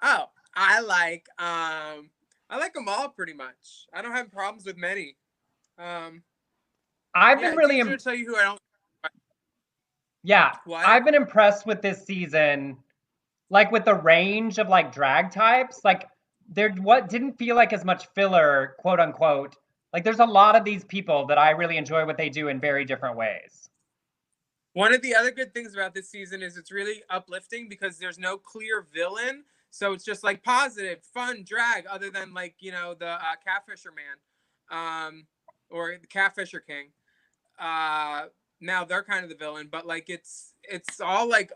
Oh, I like them all pretty much. I don't have problems with many. I've been really to tell you who I don't. Yeah, what? I've been impressed with this season, like with the range of like drag types. Like what didn't feel like as much filler, quote unquote. Like there's a lot of these people that I really enjoy what they do in very different ways. One of the other good things about this season is it's really uplifting because there's no clear villain. So it's just like positive, fun drag other than like, you know, the Catfisher Man or the Catfisher King. Now they're kind of the villain, but like it's all like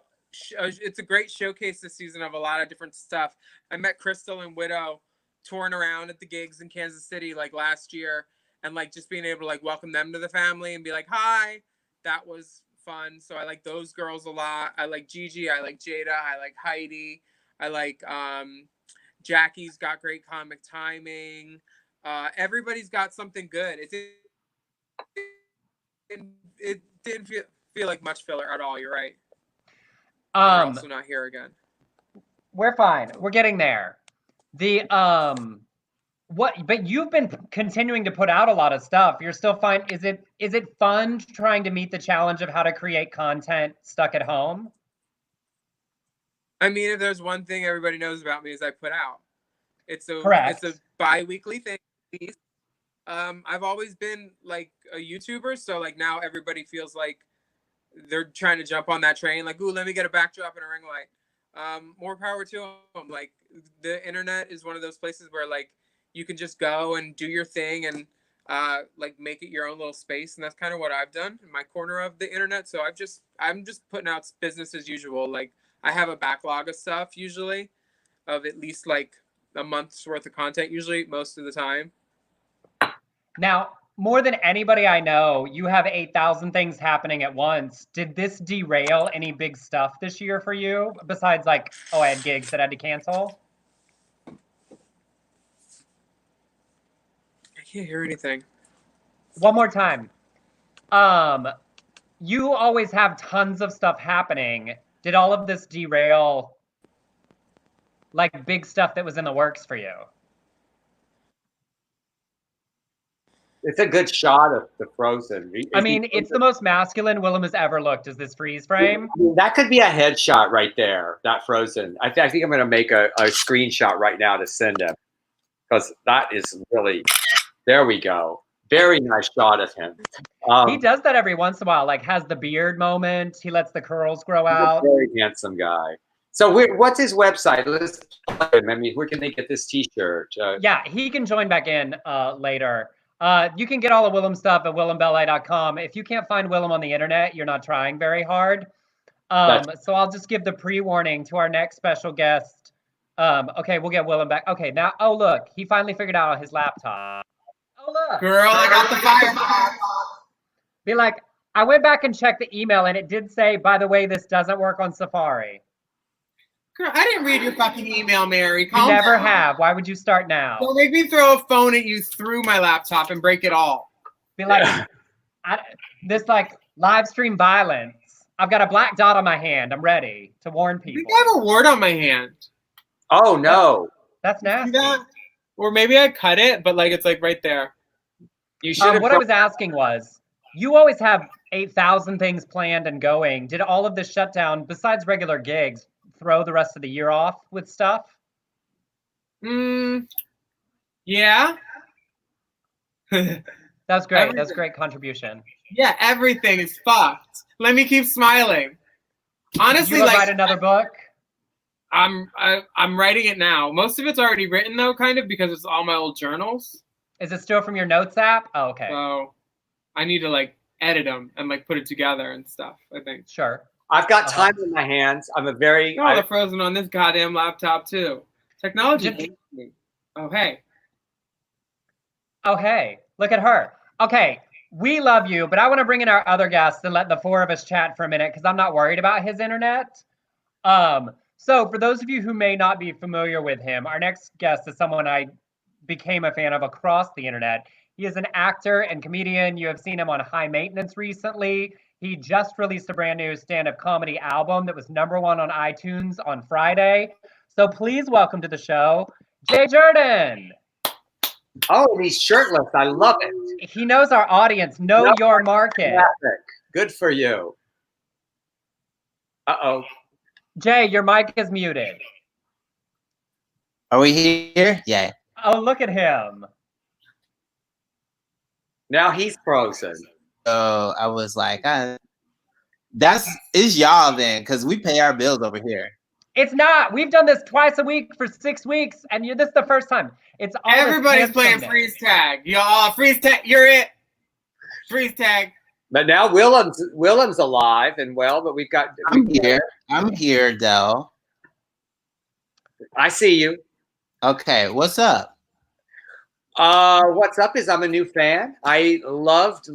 it's a great showcase this season of a lot of different stuff. I met Crystal and Widow touring around at the gigs in Kansas City like last year, and like just being able to like welcome them to the family and be like, hi. That was fun. So I like those girls a lot. I like Gigi. I like Jada. I like Heidi. I like Jackie's got great comic timing. Everybody's got something good. It didn't feel like much filler at all. You're right. We're also not here again. We're fine. We're getting there. But you've been continuing to put out a lot of stuff. You're still fine. Is it fun trying to meet the challenge of how to create content stuck at home? I mean, if there's one thing everybody knows about me is I put out. It's a bi-weekly thing. I've always been like a YouTuber, so like now everybody feels like they're trying to jump on that train. Like, ooh, let me get a backdrop and a ring light. More power to them. Like, the internet is one of those places where like you can just go and do your thing and like make it your own little space, and that's kind of what I've done in my corner of the internet. So I'm just putting out business as usual. Like, I have a backlog of stuff usually, of at least like a month's worth of content usually, most of the time. Now, more than anybody I know, you have 8,000 things happening at once. Did this derail any big stuff this year for you? Besides like, oh, I had gigs that I had to cancel? I can't hear anything. One more time. You always have tons of stuff happening. Did all of this derail like big stuff that was in the works for you? It's a good shot of the Frozen. I mean, it's the most masculine Willam has ever looked, is this freeze frame. I mean, that could be a headshot right there, that Frozen. I think I'm going to make a screenshot right now to send him, because that is really, there we go. Very nice shot of him. He does that every once in a while, like has the beard moment. He lets the curls grow out. He's a very handsome guy. So what's his website? I mean, where can they get this T-shirt? Yeah, he can join back in later. You can get all of Willam's stuff at willambelli.com. If you can't find Willam on the internet, you're not trying very hard. So I'll just give the pre-warning to our next special guest. Okay, we'll get Willam back. Okay, now, oh, look, he finally figured out his laptop. Oh, look. Girl, I got the Firefox. Be like, I went back and checked the email, and it did say, by the way, this doesn't work on Safari. Girl, I didn't read your fucking email, Mary. You never have. Why would you start now? Don't make me throw a phone at you through my laptop and break it all. Be like, this like live stream violence. I've got a black dot on my hand. I'm ready to warn people. I think I have a wart on my hand. Oh, no. That's nasty. That? Or maybe I cut it, but like it's like right there. You should. What I was asking was, you always have 8,000 things planned and going. Did all of this shutdown, besides regular gigs, throw the rest of the year off with stuff? Yeah. That's great. That's a great contribution. Yeah, everything is fucked. Let me keep smiling. Honestly, you write another book? I'm writing it now. Most of it's already written though, kind of, because it's all my old journals. Is it still from your notes app? Oh, okay. So I need to like edit them and like put it together and stuff, I think. Sure. I've got time in my hands. I'm a very... They're frozen on this goddamn laptop, too. Technology hates me. Oh, hey. Oh, hey. Look at her. Okay. We love you, but I want to bring in our other guests and let the four of us chat for a minute because I'm not worried about his internet. So for those of you who may not be familiar with him, our next guest is someone I became a fan of across the internet. He is an actor and comedian. You have seen him on High Maintenance recently. He just released a brand new stand-up comedy album that was #1 on iTunes on Friday. So please welcome to the show, Jay Jurden. Oh, he's shirtless. I love it. He knows our audience. Know your market. Traffic. Good for you. Uh-oh. Jay, your mic is muted. Are we here? Yeah. Oh, look at him. Now he's frozen. So I was like, it's y'all then, because we pay our bills over here. It's not. We've done this twice a week for 6 weeks, and this is the first time. It's all everybody's playing freeze tag. Y'all, freeze tag. You're it. Freeze tag. But now Willam's alive and well, but we've got. I'm here. I'm here, Del. I see you. Okay, what's up? What's up is I'm a new fan. I loved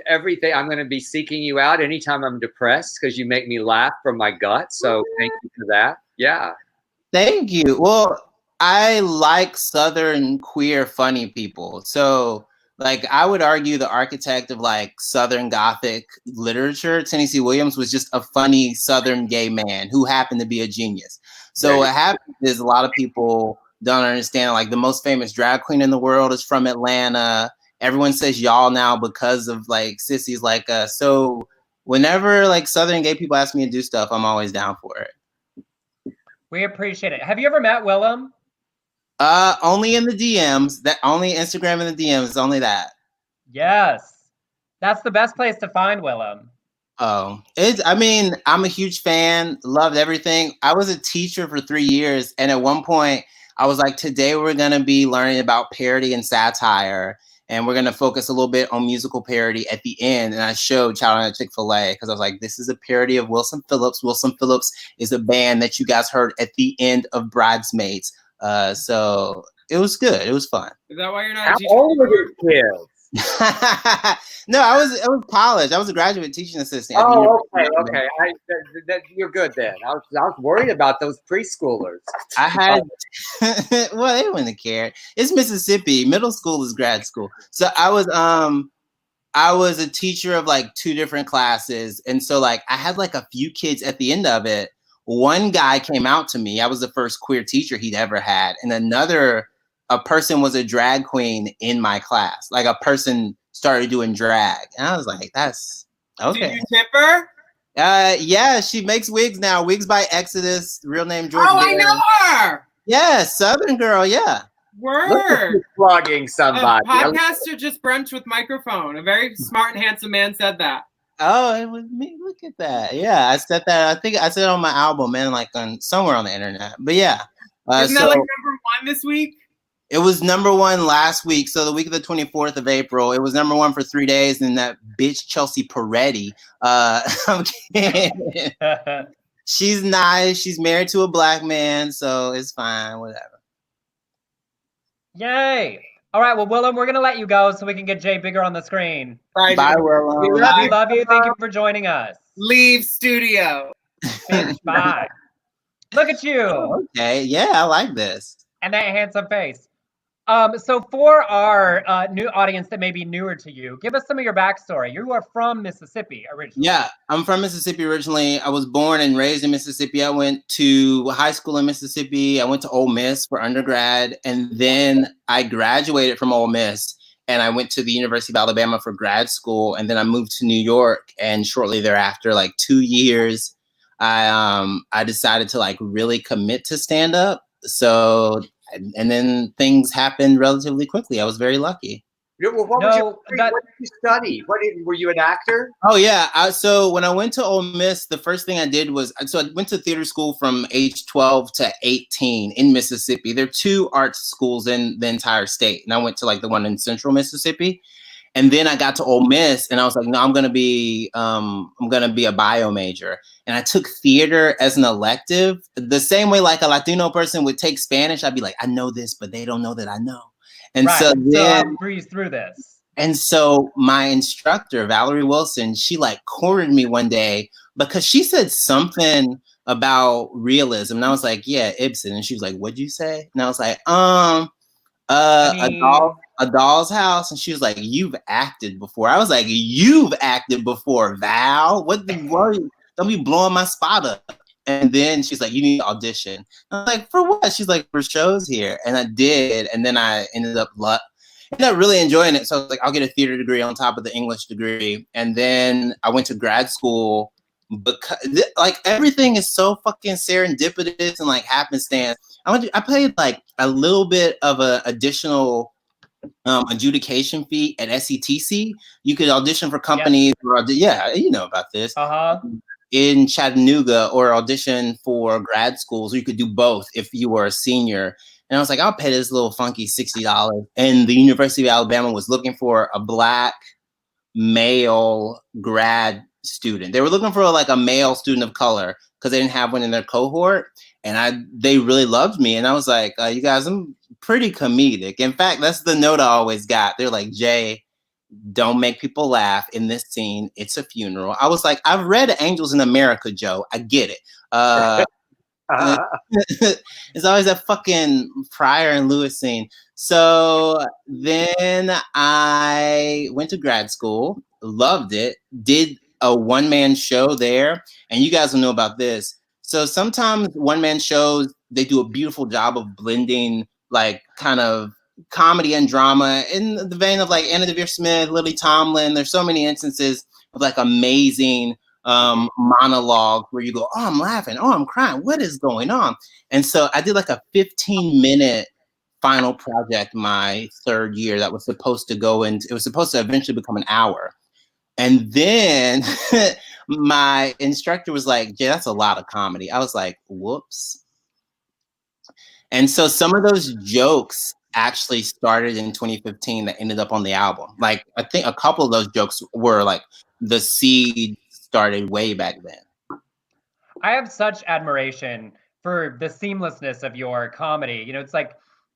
everything. I'm going to be seeking you out anytime I'm depressed because you make me laugh from my gut. So thank you for that. Yeah. Thank you. Well, I like Southern queer funny people. So, like, I would argue the architect of like Southern Gothic literature, Tennessee Williams, was just a funny Southern gay man who happened to be a genius. So what happens is a lot of people don't understand. Like, the most famous drag queen in the world is from Atlanta. Everyone says y'all now because of like sissies like us. So whenever like Southern gay people ask me to do stuff, I'm always down for it. We appreciate it. Have you ever met Willam? Only in the DMs. That only Instagram in the DMs. Only that. Yes, that's the best place to find Willam. Oh, I mean, I'm a huge fan. Loved everything. I was a teacher for 3 years, and at one point, I was like, "Today we're gonna be learning about parody and satire, and we're gonna focus a little bit on musical parody at the end." And I showed Child on Chick-fil-A because I was like, "This is a parody of Wilson Phillips. Wilson Phillips is a band that you guys heard at the end of Bridesmaids." So it was good. It was fun. Is that why you're not? How old are these kids? No, I was college. I was a graduate teaching assistant. Oh, okay. You're good then. I was worried about those preschoolers. I had well, they wouldn't have cared. It's Mississippi. Middle school is grad school. So I was a teacher of like 2 different classes, and so like I had like a few kids at the end of it. One guy came out to me. I was the first queer teacher he'd ever had, and a person was a drag queen in my class. Like a person started doing drag, and I was like, "That's okay." Did you tip her? Yeah, she makes wigs now. Wigs by Exodus. Real name George. Oh, I know her. Yeah, Southern girl. Yeah. Word. Flogging somebody. Podcaster just brunch with microphone. A very smart and handsome man said that. Oh, it was me. Look at that. Yeah, I said that. I think I said it on my album, man, like on somewhere on the internet. But yeah. Isn't that like #1 this week? It was #1 last week. So the week of the 24th of April, it was #1 for 3 days. And that bitch Chelsea Peretti. I'm kidding. She's nice. She's married to a black man, so it's fine. Whatever. Yay! All right, well, Willam, we're gonna let you go so we can get Jay bigger on the screen. Bye, Willam. We love you. Thank you for joining us. Leave studio. Bitch, bye. Look at you. Okay, yeah, I like this. And that handsome face. So for our new audience that may be newer to you, give us some of your backstory. You are from Mississippi originally. Yeah, I'm from Mississippi originally. I was born and raised in Mississippi. I went to high school in Mississippi. I went to Ole Miss for undergrad, and then I graduated from Ole Miss, and I went to the University of Alabama for grad school, and then I moved to New York. And shortly thereafter, like 2 years, I decided to like really commit to stand up. So. And then things happened relatively quickly. I was very lucky. What did you study? Were you an actor? Oh yeah. So when I went to Ole Miss, the first thing I did was I went to theater school from age 12 to 18 in Mississippi. There are 2 art schools in the entire state, and I went to like the one in Central Mississippi. And then I got to Ole Miss, and I was like, no, I'm gonna be a bio major. And I took theater as an elective, the same way like a Latino person would take Spanish. I'd be like, I know this, but they don't know that I know. And so I'll breeze through this. And so my instructor, Valerie Wilson, she like cornered me one day because she said something about realism, and I was like, yeah, Ibsen. And she was like, what'd you say? And I was like, A Doll's House. And she was like, you've acted before. I was like, you've acted before, Val. What the worry? Don't be blowing my spot up. And then she's like, you need to audition. I'm like, for what? She's like, for shows here. And I did. And then I ended up really enjoying it. So I was like, I'll get a theater degree on top of the English degree. And then I went to grad school because like everything is so fucking serendipitous and like happenstance. I paid like a little bit of a additional adjudication fee at SETC. You could audition for companies. Yeah, you know about this. In Chattanooga, or audition for grad schools. Or you could do both if you were a senior. And I was like, I'll pay this little funky $60. And the University of Alabama was looking for a black male grad student. They were looking for like a male student of color because they didn't have one in their cohort, and they really loved me, and I was like, you guys, I'm pretty comedic. In fact, that's the note I always got. They're like, Jay, don't make people laugh in this scene. It's a funeral. I was like, I've read Angels in America, Joe. I get it. It's always that fucking Pryor and Lewis scene. So then I went to grad school, loved it, did a one-man show there, and you guys will know about this. So sometimes one-man shows, they do a beautiful job of blending like kind of comedy and drama in the vein of like Anna Devere Smith, Lily Tomlin. There's so many instances of like amazing monologue where you go, oh, I'm laughing, oh, I'm crying, what is going on? And so I did like a 15-minute final project my third year that was supposed to go into, it was supposed to eventually become an hour. And then my instructor was like, Jay, that's a lot of comedy. I was like, whoops. And so some of those jokes actually started in 2015 that ended up on the album. Like, I think a couple of those jokes were like the seed started way back then. I have such admiration for the seamlessness of your comedy. You know, it's like,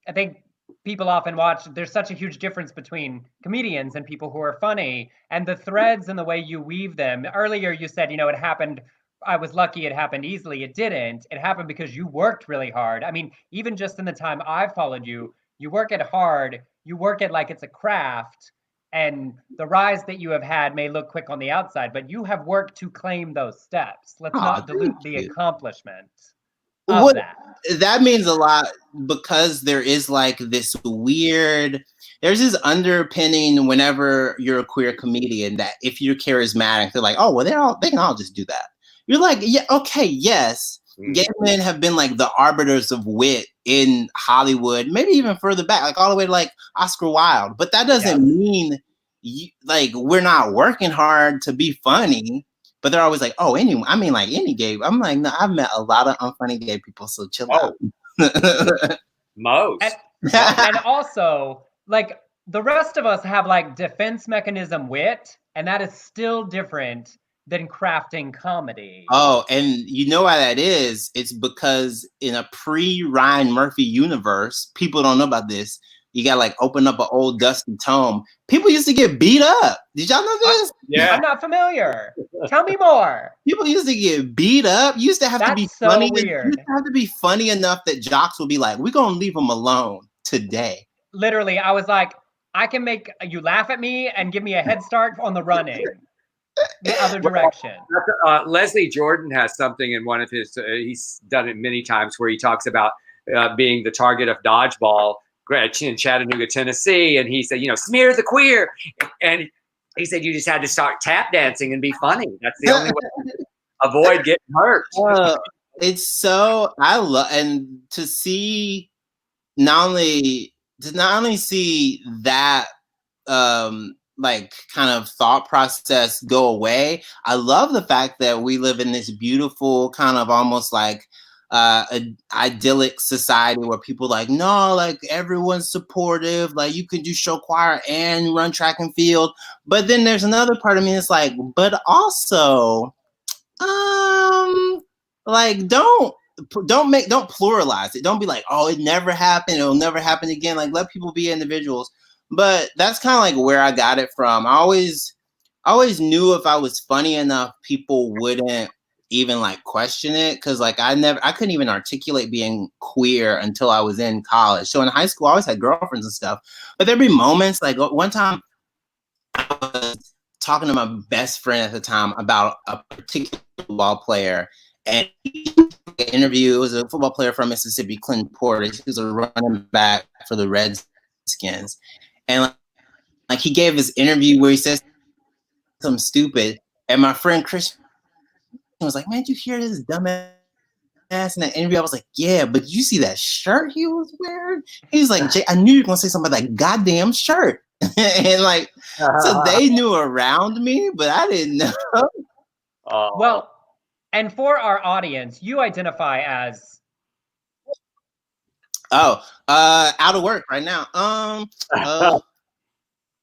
I think people often watch, there's such a huge difference between comedians and people who are funny, and the threads and the way you weave them. Earlier you said, you know, it happened, I was lucky it happened easily. It didn't. It happened because you worked really hard. I mean, even just in the time I've followed you, you work it hard, you work it like it's a craft, and the rise that you have had may look quick on the outside, but you have worked to claim those steps. Let's not dilute the accomplishment of that. That means a lot, because there is like this weird, there's this underpinning whenever you're a queer comedian that if you're charismatic, they're like, oh, well, they can all just do that. You're like, yeah, okay, yes. Gay men have been like the arbiters of wit in Hollywood, maybe even further back, like all the way to like Oscar Wilde. But that doesn't mean like we're not working hard to be funny. But they're always like, oh, anyone. I mean, like any gay. I'm like, no, I've met a lot of unfunny gay people, so chill out. Most. And also, like the rest of us have like defense mechanism wit, and that is still different than crafting comedy. Oh, and you know why that is? It's because in a pre-Ryan Murphy universe, people don't know about this. You gotta like open up an old dusty tome. People used to get beat up. Did y'all know this? Yeah. I'm not familiar. Tell me more. People used to get beat up. You used to have to be so funny. Weird. You used to have to be funny enough that jocks will be like, we're gonna leave them alone today. Literally, I was like, I can make you laugh at me and give me a head start on the running. The other direction. Leslie Jordan has something in one of his, he's done it many times, where he talks about being the target of dodgeball in Chattanooga, Tennessee. And he said, you know, smear the queer. And he said, you just had to start tap dancing and be funny. That's the only way to avoid getting hurt. It's so, I love, and to see, not only see that, like kind of thought process go away. I love the fact that we live in this beautiful kind of almost like idyllic society where people like, no, like everyone's supportive, like you can do show choir and run track and field. But then there's another part of me that's like, but also like don't pluralize it. Don't be like, oh, it never happened, it'll never happen again. Like let people be individuals. But that's kind of like where I got it from. I always knew if I was funny enough, people wouldn't even like question it. Cause like I couldn't even articulate being queer until I was in college. So in high school, I always had girlfriends and stuff. But there'd be moments like one time I was talking to my best friend at the time about a particular football player. And an interview, it was a football player from Mississippi, Clinton Porter. He was a running back for the Redskins. And like he gave his interview where he says something stupid, and my friend Christian was like, "Man, did you hear this dumbass in that interview?" I was like, "Yeah, but did you see that shirt he was wearing?" He's like, "Jay, I knew you were gonna say something about that goddamn shirt." And like, so they knew around me, but I didn't know. Well, and for our audience, you identify as out of work right now.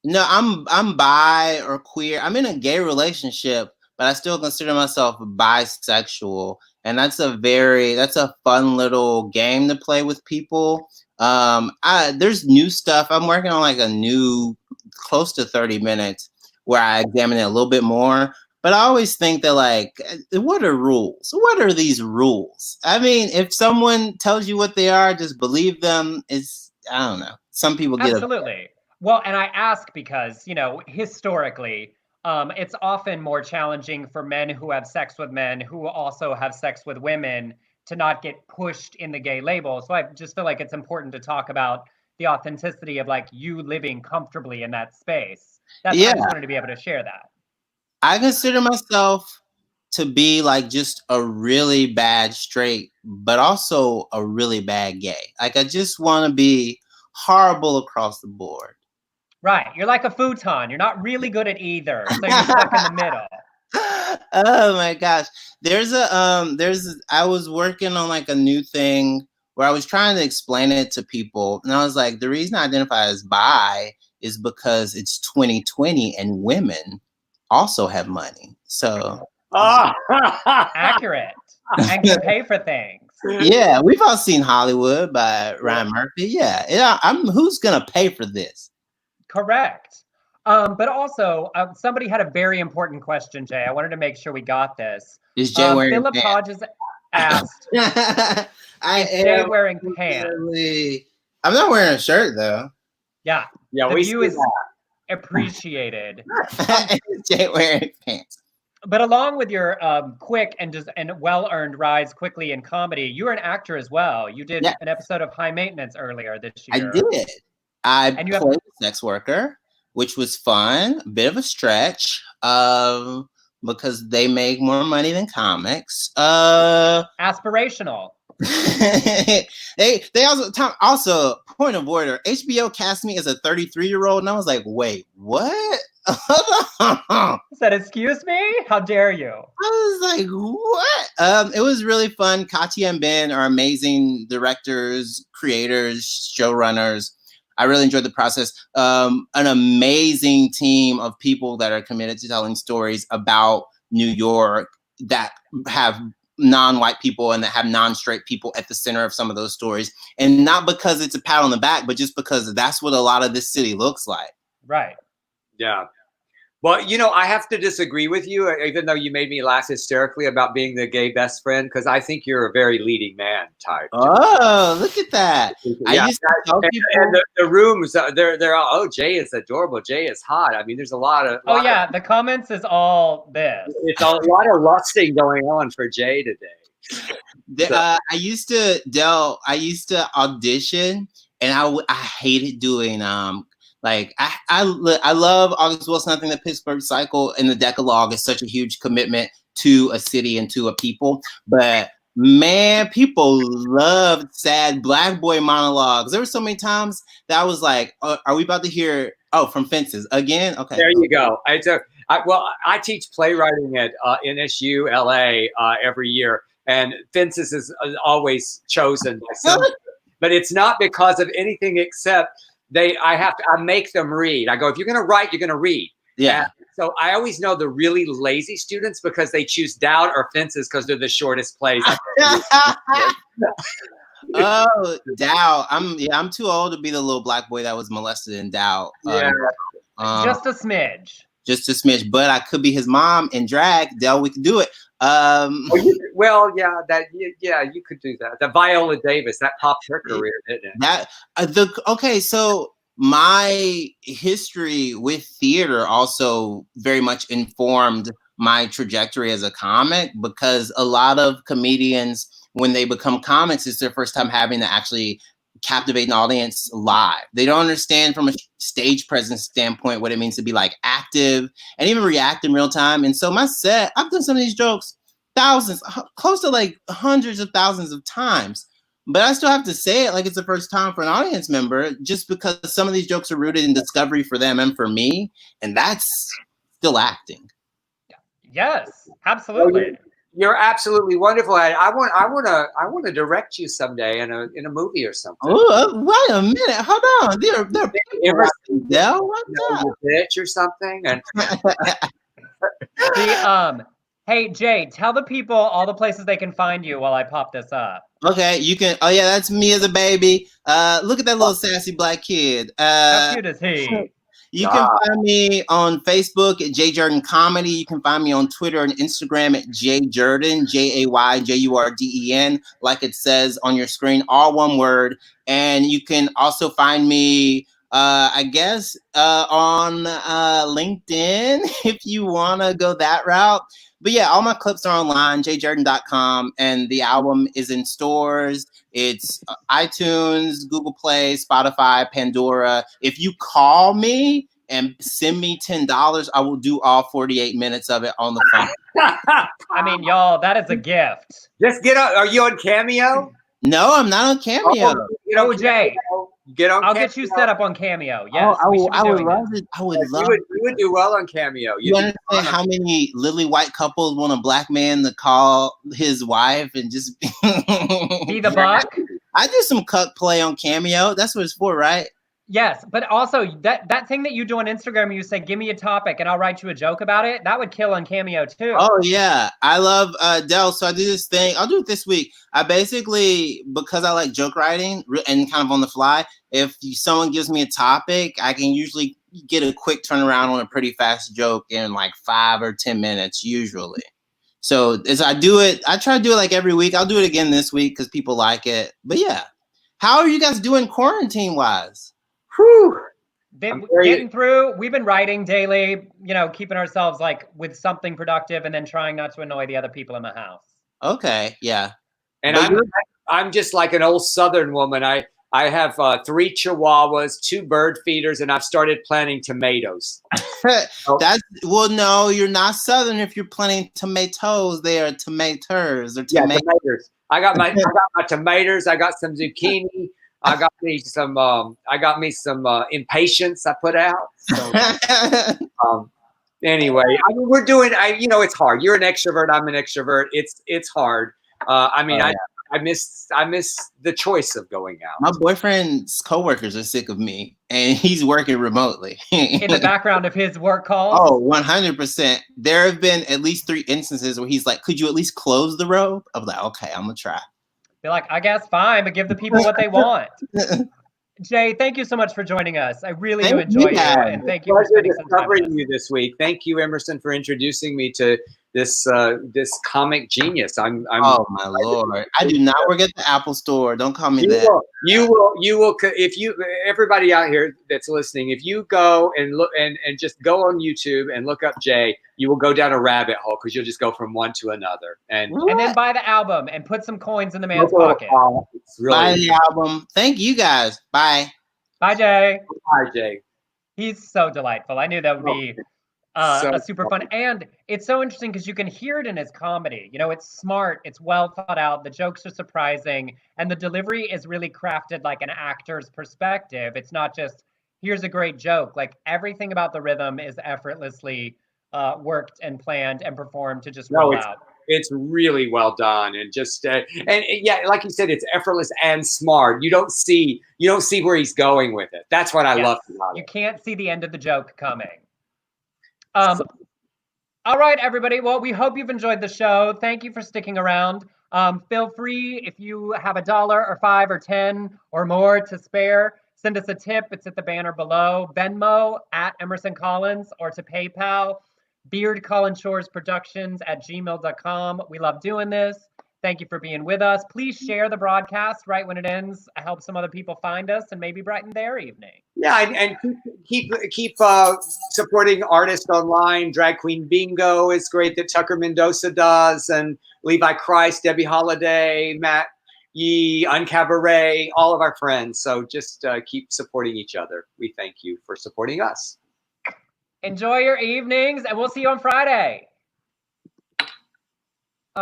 No, I'm bi or queer. I'm in a gay relationship, but I still consider myself bisexual. And that's a fun little game to play with people. There's new stuff. I'm working on like a new close to 30 minutes where I examine it a little bit more. But I always think that, like, what are rules? What are these rules? I mean, if someone tells you what they are, just believe them. I don't know. Some people get absolutely. Well, and I ask because, you know, historically, it's often more challenging for men who have sex with men who also have sex with women to not get pushed in the gay label. So I just feel like it's important to talk about the authenticity of like you living comfortably in that space. I just wanted to be able to share that. I consider myself to be like just a really bad straight, but also a really bad gay. Like I just want to be horrible across the board. Right. You're like a futon. You're not really good at either. So you're stuck in the middle. Oh my gosh. I was working on like a new thing where I was trying to explain it to people. And I was like, the reason I identify as bi is because it's 2020 and women also have money. So accurate. And can pay for things. Yeah, we've all seen Hollywood by Ryan Murphy. Yeah. Who's gonna pay for this? Correct. But also, somebody had a very important question, Jay. I wanted to make sure we got this. Is Jay wearing Philip pants? Hodges asked, is Jay wearing pants? I'm not wearing a shirt, though. Yeah. Yeah, the we view is appreciated. Is Jay wearing pants? But along with your quick and well-earned rise quickly in comedy, you were an actor as well. You did an episode of High Maintenance earlier this year. I did. I played a sex worker, which was fun. A bit of a stretch because they make more money than comics. Aspirational. they also point of order. HBO cast me as a 33-year-old, and I was like, wait, what? Said, excuse me? How dare you? I was like, what? It was really fun. Katya and Ben are amazing directors, creators, showrunners. I really enjoyed the process. An amazing team of people that are committed to telling stories about New York that have non-white people and that have non-straight people at the center of some of those stories. And not because it's a pat on the back, but just because that's what a lot of this city looks like. Right. Yeah. Well, you know, I have to disagree with you, even though you made me laugh hysterically about being the gay best friend, because I think you're a very leading man type. Oh, look at that. Yeah. I used to tell people, and the rooms, they're all, oh, Jay is adorable. Jay is hot. I mean, there's a lot of... the comments is all this. It's a lot of lusting going on for Jay today. I used to audition, and I hated doing... I love August Wilson. I think the Pittsburgh Cycle and the Decalogue is such a huge commitment to a city and to a people. But man, people loved sad Black boy monologues. There were so many times that I was like, are we about to hear, from Fences again? Okay. There you go. I teach playwriting at NSU LA every year, and Fences is always chosen by someone. But it's not because of anything except I make them read. I go, if you're going to write, you're going to read. Yeah. So I always know the really lazy students because they choose Doubt or Fences because they're the shortest plays. Oh, Doubt. I'm too old to be the little black boy that was molested in Doubt. Yeah. Just a smidge. Just a smidge. But I could be his mom in drag. Del, we could do it. You could do that. The Viola Davis, that popped her career, didn't it? So my history with theater also very much informed my trajectory as a comic, because a lot of comedians, when they become comics, it's their first time having to actually captivate an audience live. They don't understand from a stage presence standpoint what it means to be like active and even react in real time. And so my set, I've done some of these jokes thousands, close to like hundreds of thousands of times, but I still have to say it like it's the first time for an audience member, just because some of these jokes are rooted in discovery for them and for me, and that's still acting. Yes, absolutely. You're absolutely wonderful at it. I want to direct you someday in a movie or something. Oh, wait a minute, hold on. They're Emerson, bitch or something, and Hey, Jay, tell the people all the places they can find you while I pop this up. Okay, you can. Oh yeah, that's me as a baby. Look at that little sassy black kid. How cute is he? You can find me on Facebook at Jay Jurden Comedy. You can find me on Twitter and Instagram at Jay Jurden, JAYJURDEN, like it says on your screen, all one word. And you can also find me, I guess, on LinkedIn if you want to go that route. But yeah, all my clips are online, jayjurden.com, and the album is in stores. It's iTunes, Google Play, Spotify, Pandora. If you call me and send me $10, I will do all 48 minutes of it on the phone. I mean, y'all, that is a gift. Just get on. Are you on Cameo? No, I'm not on Cameo. Oh, Jay. Get on. I'll get you set up on Cameo. Yes, I would love it. I would love it. You would do well on Cameo. You understand how many lily white couples want a black man to call his wife and just be the buck? I do some cuck play on Cameo. That's what it's for, right? Yes, but also that thing that you do on Instagram, you say, give me a topic and I'll write you a joke about it. That would kill on Cameo too. Oh yeah. I love Del. So I do this thing. I'll do it this week. I basically, because I like joke writing and kind of on the fly, if someone gives me a topic, I can usually get a quick turnaround on a pretty fast joke in like 5 or 10 minutes usually. So as I do it, I try to do it like every week. I'll do it again this week because people like it. But yeah. How are you guys doing quarantine wise? Whew. Getting through. We've been writing daily, you know, keeping ourselves like with something productive and then trying not to annoy the other people in the house. Okay, yeah. And I'm just like an old Southern woman. I have 3 Chihuahuas, 2 bird feeders, and I've started planting tomatoes. Well, no, you're not Southern if you're planting tomatoes. They are tomatoes. Or tomatoes. Yeah, tomatoes. I got my tomatoes. I got some zucchini. I got me some impatience I put out. So, anyway, I mean, we're doing. You know, it's hard. You're an extrovert. I'm an extrovert. It's hard. I mean, I miss the choice of going out. My boyfriend's coworkers are sick of me, and he's working remotely. In the background of his work calls? Oh, 100%. There have been at least 3 instances where he's like, could you at least close the robe? I'm like, okay, I'm going to try. Be like, I guess fine, but give the people what they want. Jay, thank you so much for joining us. I really do enjoy you, and thank you for spending some time with us. You this week. Thank you, Emerson, for introducing me to this comic genius. Oh my Lord! I do not work at the Apple Store. Don't call me that. You will. If you, everybody out here that's listening, if you go and look and just go on YouTube and look up Jay, you will go down a rabbit hole because you'll just go from one to another. And then buy the album and put some coins in the man's pocket. Buy the album. Thank you guys. Bye. Bye, Jay. Bye, Jay. He's so delightful. I knew that would be a super fun. And it's so interesting because you can hear it in his comedy. You know, it's smart. It's well thought out. The jokes are surprising. And the delivery is really crafted like an actor's perspective. It's not just, here's a great joke. Like everything about the rhythm is effortlessly worked and planned and performed to just roll out. It's really well done, and just and yeah, like you said, it's effortless and smart. You don't see where he's going with it. That's what I love about it. You can't see the end of the joke coming. All right, everybody. Well, we hope you've enjoyed the show. Thank you for sticking around. Feel free, if you have $1 or $5 or 10 or more to spare, send us a tip. It's at the banner below. Venmo at Emerson Collins, or to PayPal. BeardCollinsShoresProductions@gmail.com. We love doing this. Thank you for being with us. Please share the broadcast right when it ends. Help some other people find us and maybe brighten their evening. Yeah, and keep supporting artists online. Drag Queen Bingo is great that Tucker Mendoza does, and Levi Christ, Debbie Holiday, Matt Yee, Uncabaret, all of our friends. So just keep supporting each other. We thank you for supporting us. Enjoy your evenings, and we'll see you on Friday.